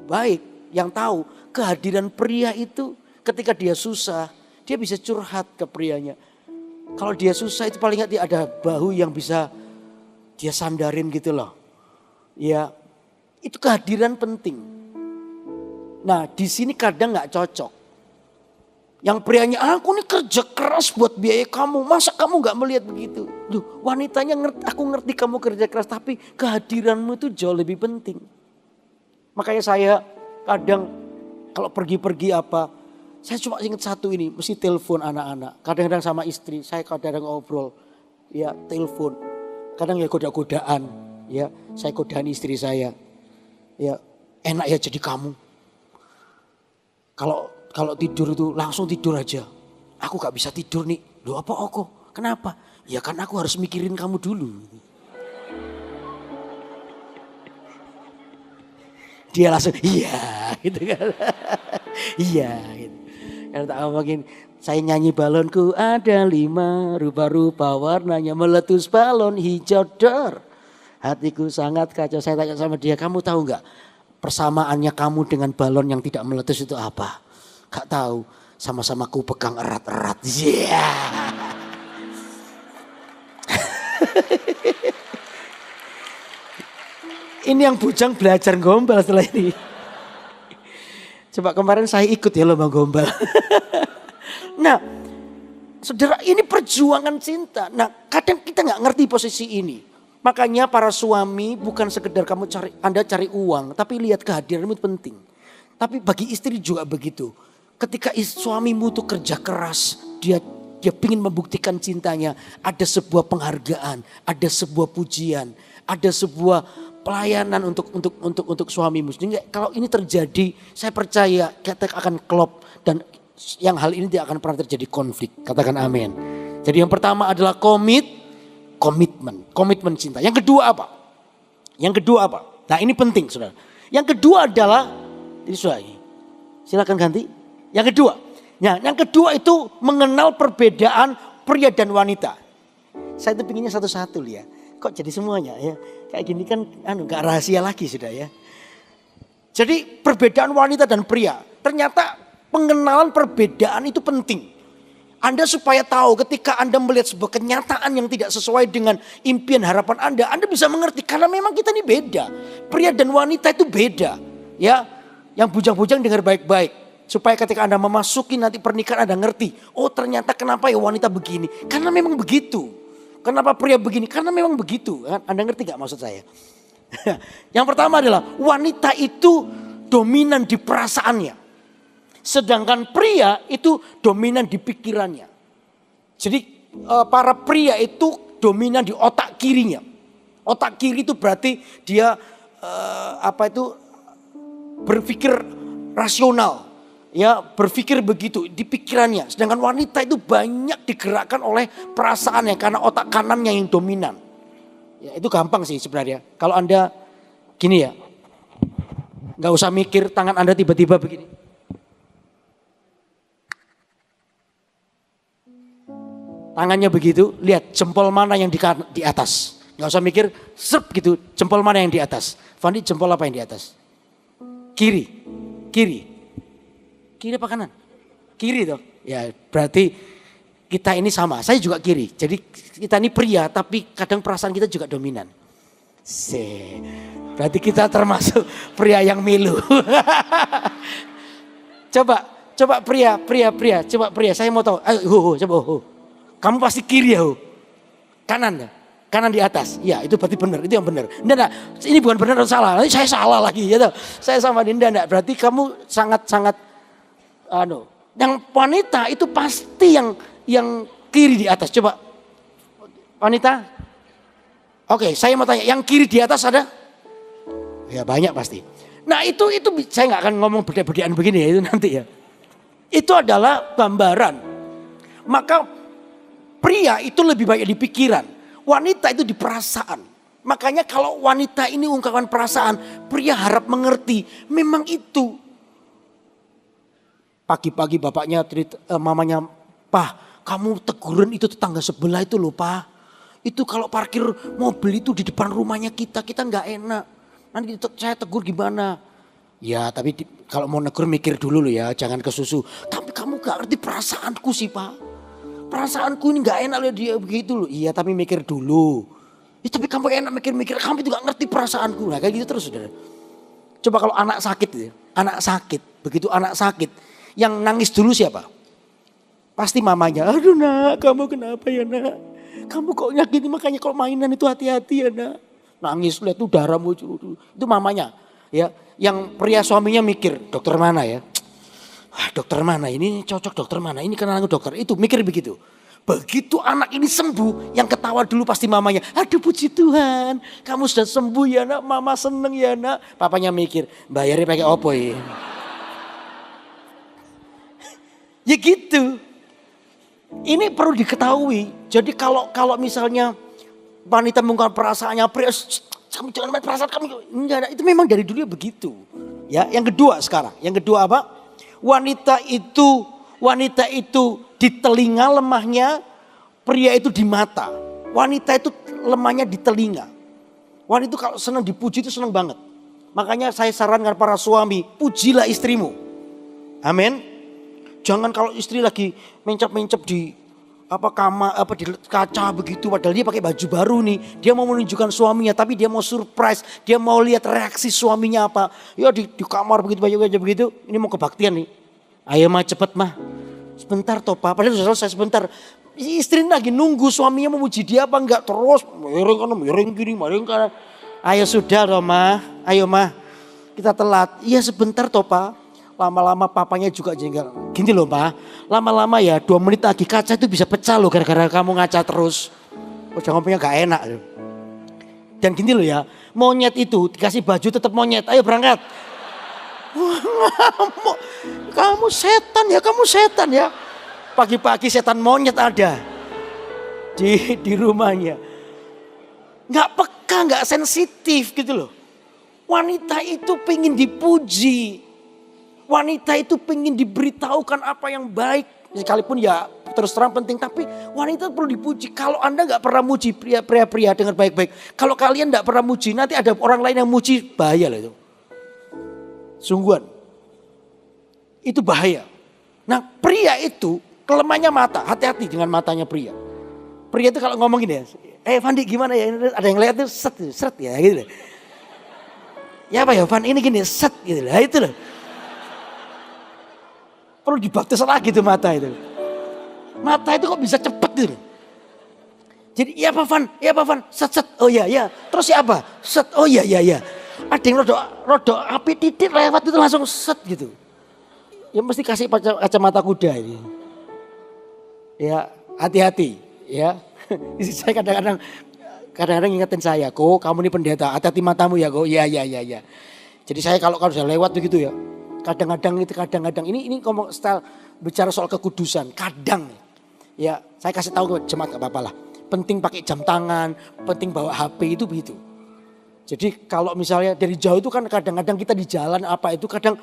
baik, yang tahu kehadiran pria itu ketika dia susah, dia bisa curhat ke prianya. Kalau dia susah itu paling nggak ada bahu yang bisa dia sandarin gitu loh. Ya, itu kehadiran penting. Nah, di sini kadang nggak cocok. Yang prianya, aku ini kerja keras buat biaya kamu. Masa kamu gak melihat begitu? Duh, wanitanya aku ngerti kamu kerja keras. Tapi kehadiranmu itu jauh lebih penting. Makanya saya kadang kalau pergi-pergi apa. Saya cuma ingat satu ini. Mesti telepon anak-anak. Kadang-kadang sama istri. Saya kadang ngobrol. Ya telepon. Kadang ya goda-godaan. Ya, saya godaan istri saya. Ya enak ya jadi kamu. Kalau tidur itu langsung tidur aja. Aku gak bisa tidur nih. Loh apa kok? Kenapa? Ya kan aku harus mikirin kamu dulu. Dia langsung iya gitu kan. Iya gitu. Kalau tak ngomongin saya nyanyi balonku ada 5 rupa-rupa warnanya meletus balon hijau dor. Hatiku sangat kacau. Saya tanya sama dia, kamu tahu nggak persamaannya kamu dengan balon yang tidak meletus itu apa? Gak tahu. Sama-sama ku pegang erat-erat. Yeah. Ini yang bujang belajar gombal setelah ini. Coba kemarin saya ikut ya lomba gombal. Nah, saudara ini perjuangan cinta. Nah, kadang kita nggak ngerti posisi ini. Makanya para suami bukan sekedar Anda cari uang, tapi lihat kehadiranmu itu penting. Tapi bagi istri juga begitu. Ketika suamimu itu kerja keras, dia ingin membuktikan cintanya, ada sebuah penghargaan, ada sebuah pujian, ada sebuah pelayanan untuk suamimu. Jadi kalau ini terjadi, saya percaya kita akan klop dan yang hal ini tidak akan pernah terjadi konflik. Katakan amin. Jadi yang pertama adalah komitmen cinta. Yang kedua apa? Nah ini penting saudara. Yang kedua adalah, ini sudah ini. Silakan ganti. Yang kedua. Nah yang kedua itu mengenal perbedaan pria dan wanita. Saya itu pinginnya satu-satu ya. Kok jadi semuanya ya. Kayak gini kan gak rahasia lagi sudah ya. Jadi perbedaan wanita dan pria. Ternyata pengenalan perbedaan itu penting. Anda supaya tahu ketika Anda melihat sebuah kenyataan yang tidak sesuai dengan impian harapan Anda bisa mengerti. Karena memang kita ini beda. Pria dan wanita itu beda. Ya, yang bujang-bujang dengar baik-baik. Supaya ketika Anda memasuki nanti pernikahan Anda ngerti. Oh ternyata kenapa ya wanita begini. Karena memang begitu. Kenapa pria begini? Karena memang begitu. Anda ngerti gak maksud saya? Yang pertama adalah wanita itu dominan di perasaannya. Sedangkan pria itu dominan di pikirannya. Jadi para pria itu dominan di otak kirinya. Otak kiri itu berarti dia berpikir rasional. Ya berpikir begitu di pikirannya. Sedangkan wanita itu banyak digerakkan oleh perasaannya karena otak kanannya yang dominan. Ya itu gampang sih sebenarnya. Kalau Anda gini ya, nggak usah mikir tangan Anda tiba-tiba begini. Tangannya begitu, lihat jempol mana yang di atas. Nggak usah mikir, serp gitu, jempol mana yang di atas. Fandi jempol apa yang di atas? Kiri apa kanan? Kiri toh. Ya berarti kita ini sama. Saya juga kiri. Jadi kita ini pria tapi kadang perasaan kita juga dominan. Berarti kita termasuk pria yang milu. Coba pria. Coba pria. Saya mau tahu. Ayo, coba. Kamu pasti kiri ya. Kanan di atas. Ya itu berarti benar. Itu yang benar. Nah, ini bukan benar atau salah. Nanti saya salah lagi. Ya, saya sama Dinda. Berarti kamu sangat yang wanita itu pasti yang kiri di atas. Coba wanita. Oke, saya mau tanya, yang kiri di atas ada? Ya banyak pasti. Nah itu saya nggak akan ngomong beda-bedaan begini ya, itu nanti ya. Itu adalah gambaran. Maka pria itu lebih banyak di pikiran, wanita itu di perasaan. Makanya kalau wanita ini ungkapkan perasaan, pria harap mengerti. Memang itu. Pagi-pagi bapaknya mamanya, "Pak, kamu teguran itu tetangga sebelah itu loh, Pak. Itu kalau parkir mobil itu di depan rumahnya kita nggak enak. Nanti saya tegur gimana?" Ya tapi kalau mau negur mikir dulu loh ya, jangan kesusu. Tapi kamu gak ngerti perasaanku sih, Pak. Perasaanku ini gak enak loh dia begitu loh. Iya tapi mikir dulu. Ya, tapi kamu enak mikir-mikir, kamu itu gak ngerti perasaanku. Nah kayak gitu terus saudara. Coba kalau anak sakit ya, begitu anak sakit. Yang nangis dulu siapa? Pasti mamanya. "Aduh nak, kamu kenapa ya nak? Kamu kok nyakitin, makanya kalau mainan itu hati-hati ya nak." Nangis lihat tuh darahmu itu mamanya. Ya, yang pria suaminya mikir, dokter mana ya? Dokter mana ini cocok, dokter mana ini kenal aku dokter. Itu mikir begitu. Begitu anak ini sembuh, yang ketawa dulu pasti mamanya. "Aduh puji Tuhan, kamu sudah sembuh ya nak, mama seneng ya nak." Papanya mikir, bayarnya pakai opo ya? Ya gitu. Ini perlu diketahui. Jadi kalau misalnya wanita mengungkapkan perasaannya, pria, kamu jangan main perasaan kamu. Enggak, itu memang dari dulu begitu. Ya, yang kedua sekarang. Yang kedua apa? Wanita itu di telinga lemahnya, pria itu di mata. Wanita itu lemahnya di telinga. Wanita itu kalau senang dipuji itu senang banget. Makanya saya sarankan para suami, pujilah istrimu. Amin. Jangan kalau istri lagi mencap-mencap di di kaca begitu, padahal dia pakai baju baru nih, dia mau menunjukkan suaminya, tapi dia mau surprise, dia mau lihat reaksi suaminya apa. Ya di kamar begitu, baju begitu, ini mau kebaktian nih. Ayo mah cepet mah, sebentar toh pak, padahal sudah selesai sebentar. Istri lagi nunggu suaminya memuji dia apa enggak, terus miring kanan, miring kiri, miring kanan. Ayo sudah loh mah, ayo mah, kita telat. Iya sebentar toh pak. Lama-lama papanya juga jengkel. Gini loh pak, lama-lama ya 2 menit lagi kaca itu bisa pecah loh gara-gara kamu ngaca terus. Udah ngomongnya gak enak. Dan gini loh ya, monyet itu dikasih baju tetap monyet. Ayo berangkat. Kamu setan ya. Pagi-pagi setan monyet ada di rumahnya. Gak peka, gak sensitif gitu loh. Wanita itu pengen dipuji. Wanita itu pengen diberitahukan apa yang baik. Sekalipun ya terus terang penting. Tapi wanita perlu dipuji. Kalau Anda gak pernah muji pria-pria dengan baik-baik. Kalau kalian gak pernah muji, nanti ada orang lain yang muji. Bahaya lah itu. Sungguhan. Itu bahaya. Nah pria itu kelemahannya mata. Hati-hati dengan matanya pria. Pria itu kalau ngomong gini ya. Fandi gimana ya? Ada yang lihat tuh set ya gitu. Ya apa ya Van ini gini set gitu lah. Itu loh. Perlu dibaptis lagi tuh mata itu. Mata itu kok bisa cepet gitu. Jadi iya Pak Van, set, oh iya. Terus ya apa? Set, oh iya. Ada yang rodok api titik lewat itu langsung set gitu. Ya mesti kasih kacamata kuda ini. Ya hati-hati ya. Saya kadang-kadang ingetin saya, kok kamu ini pendeta, hati-hati matamu ya kok. Iya. Jadi saya kalau sudah lewat begitu ya. Kadang-kadang ini ngomong style bicara soal kekudusan. Kadang ya saya kasih tahu ke jemaat gak apa-apa lah. Penting pakai jam tangan, penting bawa HP itu begitu. Jadi kalau misalnya dari jauh itu kan kadang-kadang kita di jalan apa itu kadang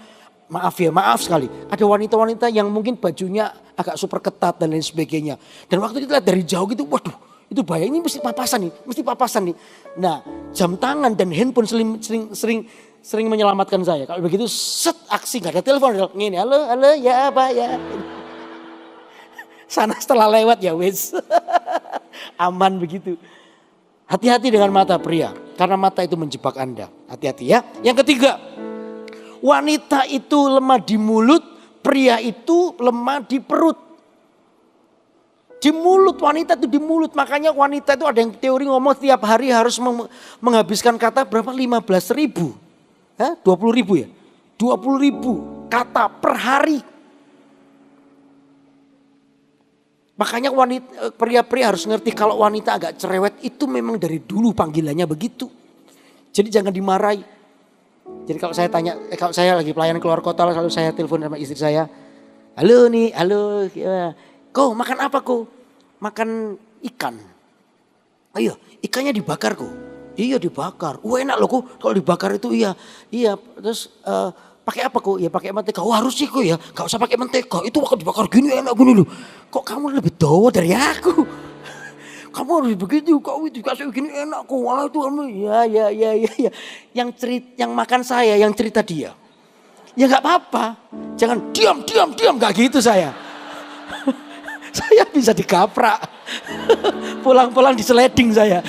maaf sekali. Ada wanita-wanita yang mungkin bajunya agak super ketat dan lain sebagainya. Dan waktu kita lihat dari jauh gitu, waduh itu bahaya, ini mesti papasan nih. Nah jam tangan dan handphone sering menyelamatkan saya. Kalau begitu set aksi gak ada telepon. Ngini halo ya apa ya. Sana setelah lewat ya wes. Aman begitu. Hati-hati dengan mata pria. Karena mata itu menjebak Anda. Hati-hati ya. Yang ketiga. Wanita itu lemah di mulut. Pria itu lemah di perut. Di mulut, wanita itu di mulut. Makanya wanita itu ada yang teori ngomong tiap hari harus menghabiskan kata berapa? 15.000. 20.000 ya? 20.000 kata per hari. Makanya pria-pria harus ngerti kalau wanita agak cerewet itu memang dari dulu panggilannya begitu. Jadi jangan dimarahi. Jadi kalau saya tanya, kalau saya lagi pelayanan keluar kota lalu saya telepon sama istri saya. Halo, kau makan apa kau? Makan ikan. Ayo, ikannya dibakar kau. Iya dibakar. Enak loh kok kalau dibakar itu iya. Terus pakai apa kok? Ya pakai mentega. Harus sih kok ya. Gak usah pakai mentega. Itu waktu dibakar gini enak gini loh. Kok kamu lebih tua dari aku? Kamu harus begitu. Kau itu dikasih gini enak kok. Wah itu kamu. Ya. Yang makan saya, yang cerita dia. Ya gak apa-apa. Jangan diam. Gak gitu saya. Saya bisa digaprak. Pulang-pulang diseleding saya.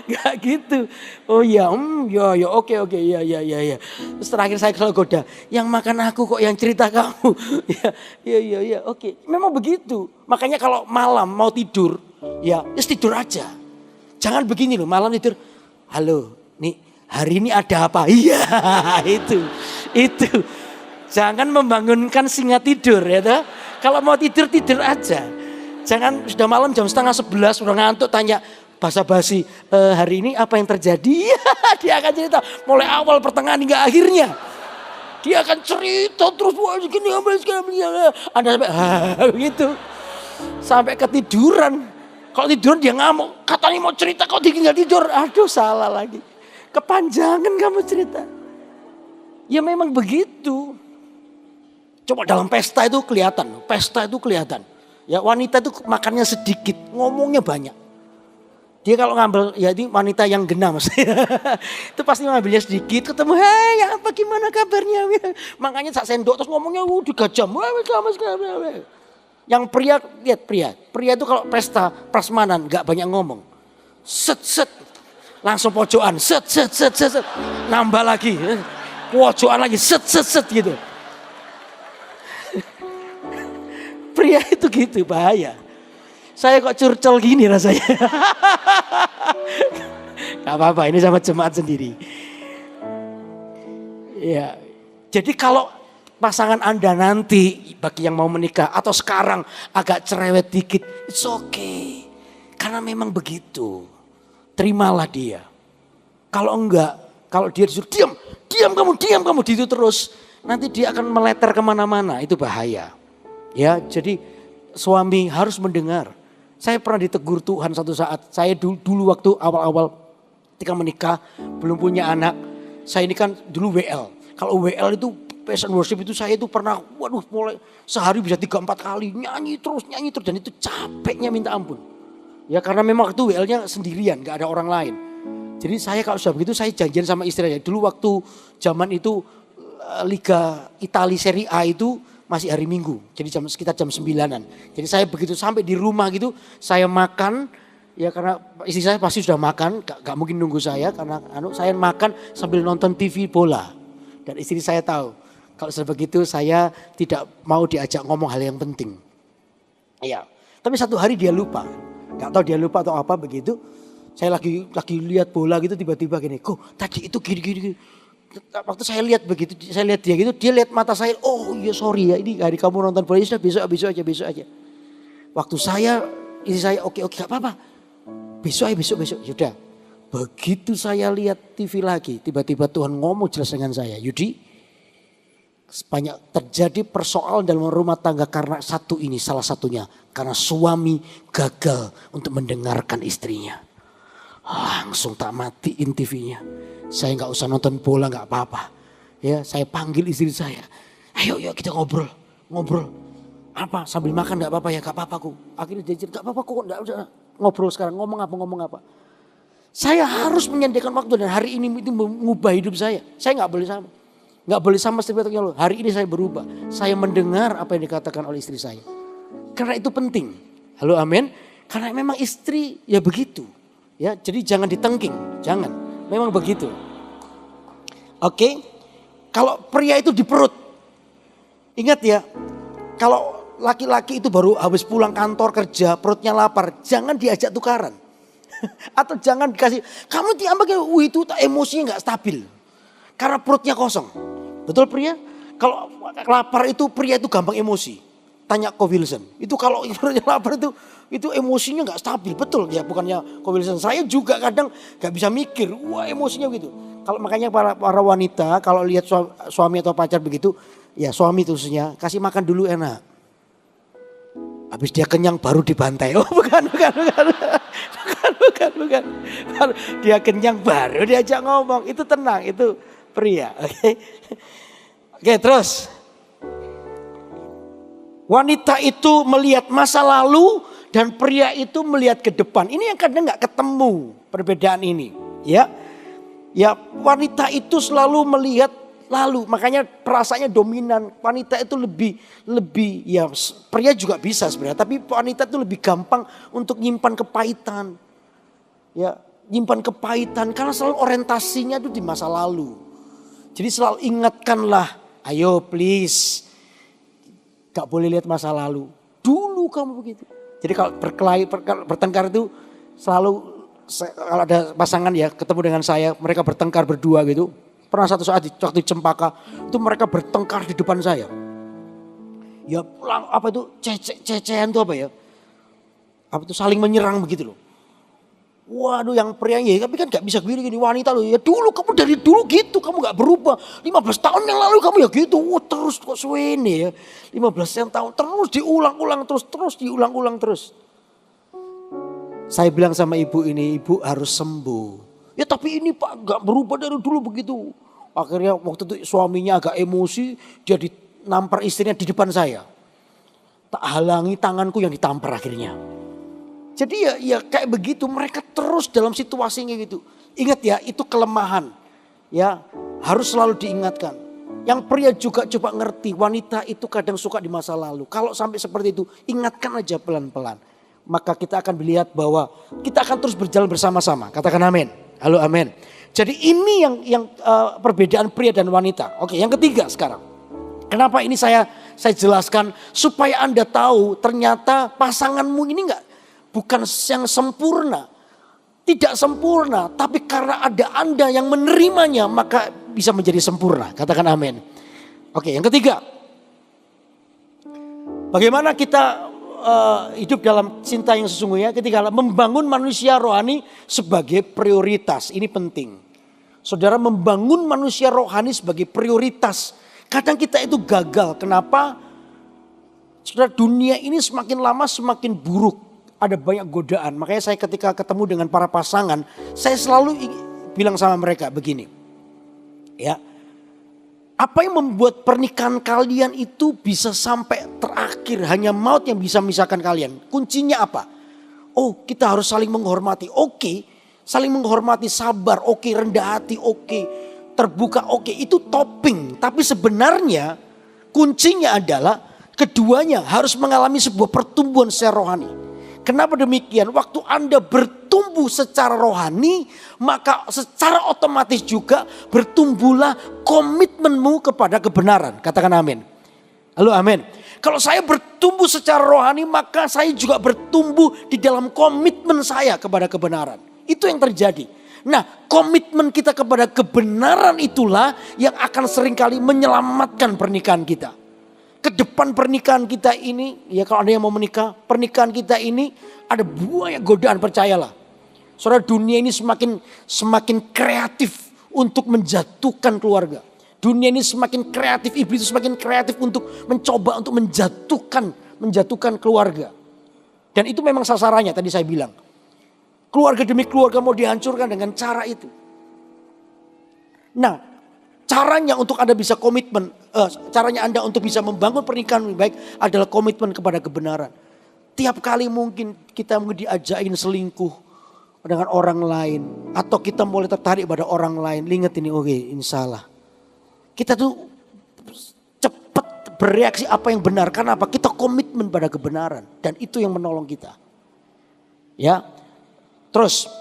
Gak gitu. Oh iya, oke, iya. Terus terakhir saya kalau goda, yang makan aku kok yang cerita kamu. Iya, oke. Memang begitu. Makanya kalau malam mau tidur, ya tidur aja. Jangan begini loh, malam tidur. Halo, nih hari ini ada apa? Iya, itu. Jangan membangunkan singa tidur ya toh. Kalau mau tidur aja. Jangan sudah malam jam 10:30 udah ngantuk tanya basa-basi, hari ini apa yang terjadi? Dia akan cerita mulai awal pertengahan hingga akhirnya. Dia akan cerita terus, wah segini Anda sampai gitu. Sampai ketiduran. Kalau tiduran dia ngamuk, katanya mau cerita kok tinggal tidur. Aduh salah lagi. Kepanjangan kamu cerita. Ya memang begitu. Coba dalam pesta itu kelihatan. Ya wanita itu makannya sedikit, ngomongnya banyak. Dia kalau ngambil, ya ini wanita yang genah mas. Itu pasti ngambilnya sedikit, ketemu, hei apa gimana kabarnya. Makanya sak sendok terus ngomongnya 3 jam. Yang pria, lihat pria itu kalau pesta prasmanan gak banyak ngomong. Set, langsung pojokan, set. Nambah lagi, pojokan lagi, set gitu. Pria itu gitu, bahaya. Saya kok curcol gini rasanya. Gak apa-apa, ini sama jemaat sendiri. Ya, jadi kalau pasangan Anda nanti, bagi yang mau menikah atau sekarang agak cerewet dikit, it's okay. Karena memang begitu. Terimalah dia. Kalau enggak, kalau dia disuruh diam kamu gitu terus, nanti dia akan meleter kemana-mana, itu bahaya. Ya, jadi suami harus mendengar. Saya pernah ditegur Tuhan satu saat. Saya dulu waktu awal-awal ketika menikah, belum punya anak. Saya ini kan dulu WL. Kalau WL itu passion worship itu saya itu pernah, mulai sehari bisa 3-4 kali nyanyi terus dan itu capeknya minta ampun. Ya karena memang itu WL-nya sendirian, gak ada orang lain. Jadi saya kalau sudah begitu saya janjian sama istri saya. Dulu waktu zaman itu Liga Italia Serie A itu masih hari Minggu, jadi sekitar jam 9-an. Jadi saya begitu sampai di rumah gitu, saya makan, ya karena istri saya pasti sudah makan, gak mungkin nunggu saya karena saya makan sambil nonton TV bola. Dan istri saya tahu, kalau sudah begitu saya tidak mau diajak ngomong hal yang penting. Iya, tapi satu hari dia lupa, gak tahu dia lupa atau apa begitu. Saya lagi lihat bola gitu tiba-tiba gini, kok tadi itu gini. Waktu saya lihat begitu, saya lihat dia gitu, dia lihat mata saya, oh iya sorry ya ini hari kamu nonton bola, sudah besok aja. Waktu saya, istri saya oke gak apa-apa, besok. Yaudah, begitu saya lihat TV lagi, tiba-tiba Tuhan ngomong jelas dengan saya, Yudi, banyak terjadi persoalan dalam rumah tangga karena salah satunya, karena suami gagal untuk mendengarkan istrinya. Langsung tak matiin TV-nya. Saya nggak usah nonton bola nggak apa-apa. Ya, saya panggil istri saya. Ayo kita ngobrol. Apa? Sambil makan nggak apa-apa ya, nggak apa-apa kok. Akhirnya dia cerita nggak apa-apa kok, nggak usah ngobrol sekarang. Ngomong apa. Saya harus menyediakan waktu dan hari ini itu mengubah hidup saya. Saya nggak boleh sama seperti yang lalu. Hari ini saya berubah. Saya mendengar apa yang dikatakan oleh istri saya. Karena itu penting. Halo, amin. Karena memang istri ya begitu. Ya, jadi jangan ditengking, jangan. Memang begitu. Oke. Kalau pria itu di perut. Ingat ya, kalau laki-laki itu baru habis pulang kantor kerja, perutnya lapar, jangan diajak tukaran. Atau jangan dikasih, kamu diambak itu emosinya gak stabil. Karena perutnya kosong. Betul pria? Kalau lapar itu pria itu gampang emosi. Tanya Ko Wilson. Itu kalau perutnya lapar itu emosinya gak stabil. Betul ya, bukannya Ko Wilson. Saya juga kadang gak bisa mikir, wah emosinya begitu. Kalau makanya para wanita kalau lihat suami atau pacar begitu, ya suami khususnya kasih makan dulu enak. Habis dia kenyang baru dibantai. Oh bukan. Dia kenyang baru diajak ngomong. Itu tenang, itu pria. Oke, terus. Wanita itu melihat masa lalu dan pria itu melihat ke depan. Ini yang kadang gak ketemu perbedaan ini. Ya wanita itu selalu melihat lalu, makanya perasaannya dominan. Wanita itu lebih ya pria juga bisa sebenarnya, tapi wanita itu lebih gampang untuk nyimpan kepahitan. Ya, nyimpan kepahitan karena selalu orientasinya itu di masa lalu. Jadi selalu ingatkanlah, ayo please, gak boleh lihat masa lalu. Dulu kamu begitu. Jadi kalau bertengkar itu selalu, kalau ada pasangan ya ketemu dengan saya, mereka bertengkar berdua gitu. Pernah satu saat waktu Cempaka itu mereka bertengkar di depan saya. Ya apa itu cecehan itu apa ya? Apa itu saling menyerang begitu loh. Waduh yang prianya, tapi kan gak bisa gini wanita loh. Ya dulu kamu dari dulu gitu, kamu gak berubah. 15 tahun yang lalu kamu ya gitu. Wah terus kok suwene ya. 15 tahun terus diulang-ulang terus diulang-ulang terus. Saya bilang sama ibu ini, ibu harus sembuh. Ya tapi ini Pak gak berubah dari dulu begitu. Akhirnya waktu itu suaminya agak emosi, dia nampar istrinya di depan saya. Tak halangi tanganku yang ditampar akhirnya. Jadi ya kayak begitu, mereka terus dalam situasinya gitu. Ingat ya, itu kelemahan. Ya, harus selalu diingatkan. Yang pria juga coba ngerti, wanita itu kadang suka di masa lalu. Kalau sampai seperti itu, ingatkan aja pelan-pelan. Maka kita akan melihat bahwa kita akan terus berjalan bersama-sama. Katakan amin. Halo amin. Jadi ini yang perbedaan pria dan wanita. Oke, yang ketiga sekarang. Kenapa ini saya jelaskan supaya Anda tahu ternyata pasanganmu ini bukan yang sempurna. Tidak sempurna, tapi karena ada Anda yang menerimanya maka bisa menjadi sempurna. Katakan amin. Oke, yang ketiga. Bagaimana kita hidup dalam cinta yang sesungguhnya ketika membangun manusia rohani sebagai prioritas. Ini penting. Saudara, membangun manusia rohani sebagai prioritas. Kadang kita itu gagal. Kenapa? Saudara, dunia ini semakin lama semakin buruk. Ada banyak godaan. Makanya saya ketika ketemu dengan para pasangan, saya selalu bilang sama mereka begini. Ya. Apa yang membuat pernikahan kalian itu bisa sampai terakhir, hanya maut yang bisa memisahkan kalian? Kuncinya apa? Oh, kita harus saling menghormati. Oke, saling menghormati, sabar, oke, rendah hati, oke, terbuka, oke, itu topping. Tapi sebenarnya kuncinya adalah keduanya harus mengalami sebuah pertumbuhan secara rohani. Kenapa demikian? Waktu Anda bertumbuh secara rohani, maka secara otomatis juga bertumbuhlah komitmenmu kepada kebenaran. Katakan amin. Halo amin. Kalau saya bertumbuh secara rohani, maka saya juga bertumbuh di dalam komitmen saya kepada kebenaran. Itu yang terjadi. Nah, komitmen kita kepada kebenaran itulah yang akan seringkali menyelamatkan pernikahan kita. Ke depan pernikahan kita ini, ya kalau ada yang mau menikah, pernikahan kita ini ada banyak godaan, percayalah. Saudara, dunia ini semakin kreatif untuk menjatuhkan keluarga. Dunia ini semakin kreatif, iblis semakin kreatif untuk mencoba untuk menjatuhkan keluarga. Dan itu memang sasarannya, tadi saya bilang. Keluarga demi keluarga mau dihancurkan dengan cara itu. Nah, caranya untuk Anda bisa komitmen, caranya Anda untuk bisa membangun pernikahan lebih baik adalah komitmen kepada kebenaran. Tiap kali mungkin kita diajakin selingkuh dengan orang lain, atau kita mulai tertarik pada orang lain, ingat ini, oke, insya Allah. Kita tuh cepat bereaksi apa yang benar, karena apa? Kita komitmen pada kebenaran, dan itu yang menolong kita. Ya, terus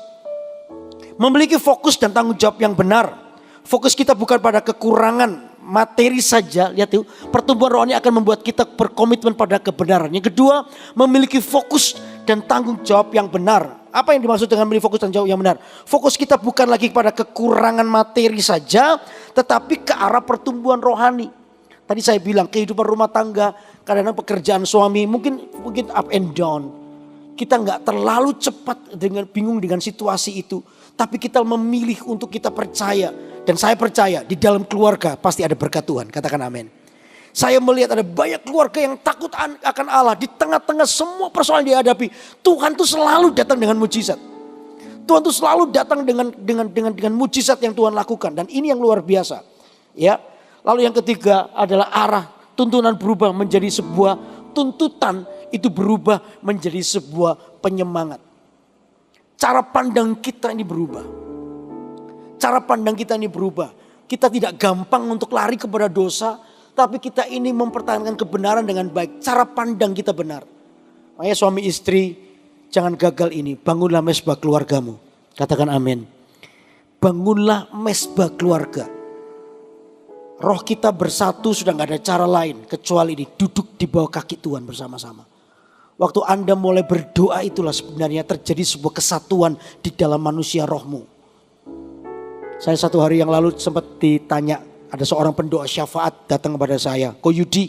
memiliki fokus dan tanggung jawab yang benar. Fokus kita bukan pada kekurangan materi saja. Lihat tuh, pertumbuhan rohani akan membuat kita berkomitmen pada kebenaran. Yang kedua, memiliki fokus dan tanggung jawab yang benar. Apa yang dimaksud dengan memiliki fokus dan jawab yang benar? Fokus kita bukan lagi pada kekurangan materi saja, tetapi ke arah pertumbuhan rohani. Tadi saya bilang kehidupan rumah tangga, kadang-kadang pekerjaan suami mungkin up and down. Kita nggak terlalu cepat bingung dengan situasi itu, tapi kita memilih untuk kita percaya. Dan saya percaya di dalam keluarga pasti ada berkat Tuhan. Katakan amin. Saya melihat ada banyak keluarga yang takut akan Allah. Di tengah-tengah semua persoalan yang dihadapi, Tuhan tuh selalu datang dengan mujizat. Tuhan tuh selalu datang dengan mujizat yang Tuhan lakukan. Dan ini yang luar biasa. Ya. Lalu yang ketiga adalah arah tuntunan berubah menjadi sebuah tuntutan, itu berubah menjadi sebuah penyemangat. Cara pandang kita ini berubah. Cara pandang kita ini berubah. Kita tidak gampang untuk lari kepada dosa, tapi kita ini mempertahankan kebenaran dengan baik. Cara pandang kita benar. Makanya suami istri, jangan gagal ini. Bangunlah mesbah keluargamu. Katakan amin. Bangunlah mesbah keluarga. Roh kita bersatu, sudah gak ada cara lain kecuali ini, duduk di bawah kaki Tuhan bersama-sama. Waktu Anda mulai berdoa, itulah sebenarnya terjadi sebuah kesatuan di dalam manusia rohmu. Saya satu hari yang lalu sempat ditanya, ada seorang pendoa syafaat datang kepada saya. Ko Yudi,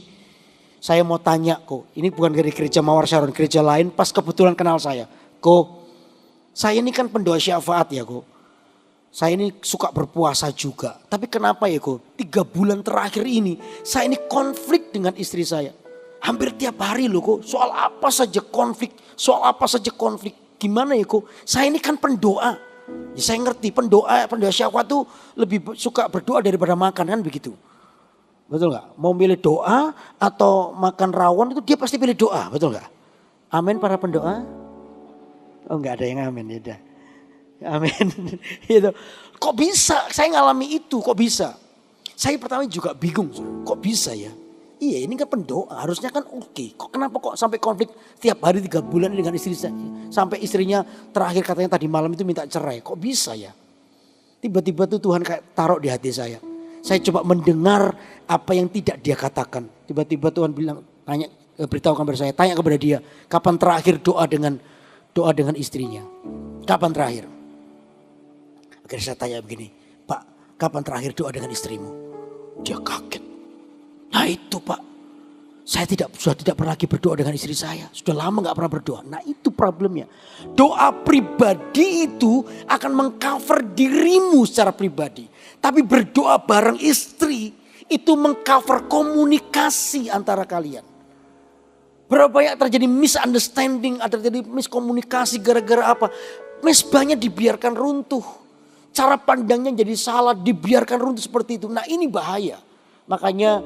saya mau tanya, ini bukan dari gereja Mawar Sharon, gereja lain, pas kebetulan kenal saya. Saya ini kan pendoa syafaat ya kok. Saya ini suka berpuasa juga. Tapi kenapa ya kok 3 bulan terakhir ini saya ini konflik dengan istri saya. Hampir tiap hari loh kok. Soal apa saja konflik. Soal apa saja konflik. Gimana ya kok. Saya ini kan pendoa. Ya saya ngerti pendoa syafaat tuh lebih suka berdoa daripada makan kan begitu. Betul gak? Mau milih doa atau makan rawon itu dia pasti pilih doa. Betul gak? Amin para pendoa. Oh enggak ada yang amin ya udah. Amin. Gitu. Kok bisa? Saya ngalami itu kok bisa? Saya pertama juga bingung. Kok bisa ya? Iya ini kan pendoa harusnya kan oke. Kok kenapa kok sampai konflik tiap hari 3 bulan dengan istri saya. Sampai istrinya terakhir katanya tadi malam itu minta cerai. Kok bisa ya? Tiba-tiba tuh Tuhan kayak taruh di hati saya. Saya coba mendengar apa yang tidak dia katakan. Tiba-tiba Tuhan bilang, beritahukan kepada saya, tanya kepada dia, kapan terakhir doa dengan istrinya? Kapan terakhir? Akhirnya saya tanya begini, Pak, kapan terakhir doa dengan istrimu? Dia kaget. Nah itu Pak, saya sudah tidak pernah lagi berdoa dengan istri saya. Sudah lama gak pernah berdoa. Nah itu problemnya. Doa pribadi itu akan mengcover dirimu secara pribadi. Tapi berdoa bareng istri itu mengcover komunikasi antara kalian. Berapa banyak terjadi misunderstanding, ada terjadi miskomunikasi gara-gara apa? Mezbahnya dibiarkan runtuh. Cara pandangnya jadi salah, dibiarkan runtuh seperti itu. Nah ini bahaya. Makanya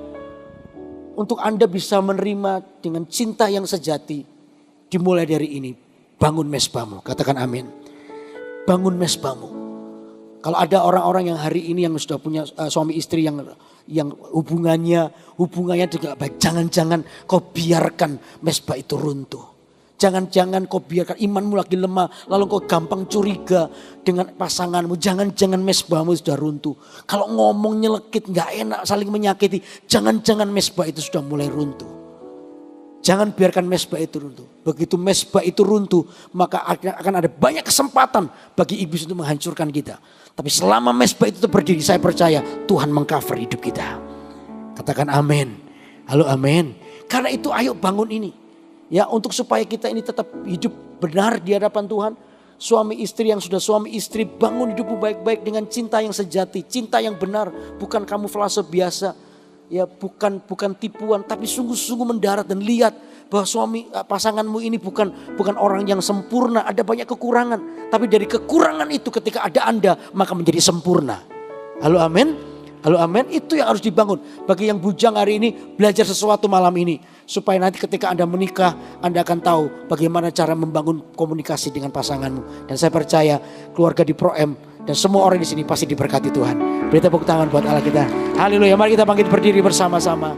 untuk Anda bisa menerima dengan cinta yang sejati. Dimulai dari ini. Bangun mezbahmu. Katakan amin. Bangun mezbahmu. Kalau ada orang-orang yang hari ini yang sudah punya suami istri yang hubungannya juga baik. Jangan-jangan kau biarkan mezbah itu runtuh. Jangan-jangan kau biarkan imanmu lagi lemah. Lalu kau gampang curiga dengan pasanganmu. Jangan-jangan mezbahmu sudah runtuh. Kalau ngomong nyelekit gak enak saling menyakiti. Jangan-jangan mezbah itu sudah mulai runtuh. Jangan biarkan mezbah itu runtuh. Begitu mezbah itu runtuh, maka akan ada banyak kesempatan bagi iblis untuk menghancurkan kita. Tapi selama mezbah itu berdiri, saya percaya Tuhan mengcover hidup kita. Katakan amin. Halo amin. Karena itu ayo bangun ini. Ya untuk supaya kita ini tetap hidup benar di hadapan Tuhan. Suami istri yang sudah suami istri, bangun hidupmu baik-baik dengan cinta yang sejati. Cinta yang benar, bukan kamuflase biasa. Ya bukan tipuan, tapi sungguh-sungguh mendarat dan lihat bahwa pasanganmu ini bukan orang yang sempurna, ada banyak kekurangan. Tapi dari kekurangan itu ketika ada Anda maka menjadi sempurna. Halo amin. Halo amin. Itu yang harus dibangun. Bagi yang bujang hari ini belajar sesuatu malam ini. Supaya nanti ketika Anda menikah Anda akan tahu bagaimana cara membangun komunikasi dengan pasanganmu. Dan saya percaya keluarga di Pro M dan semua orang di sini pasti diberkati Tuhan. Beri tepuk tangan buat Allah kita. Haleluya. Mari kita bangkit berdiri bersama-sama.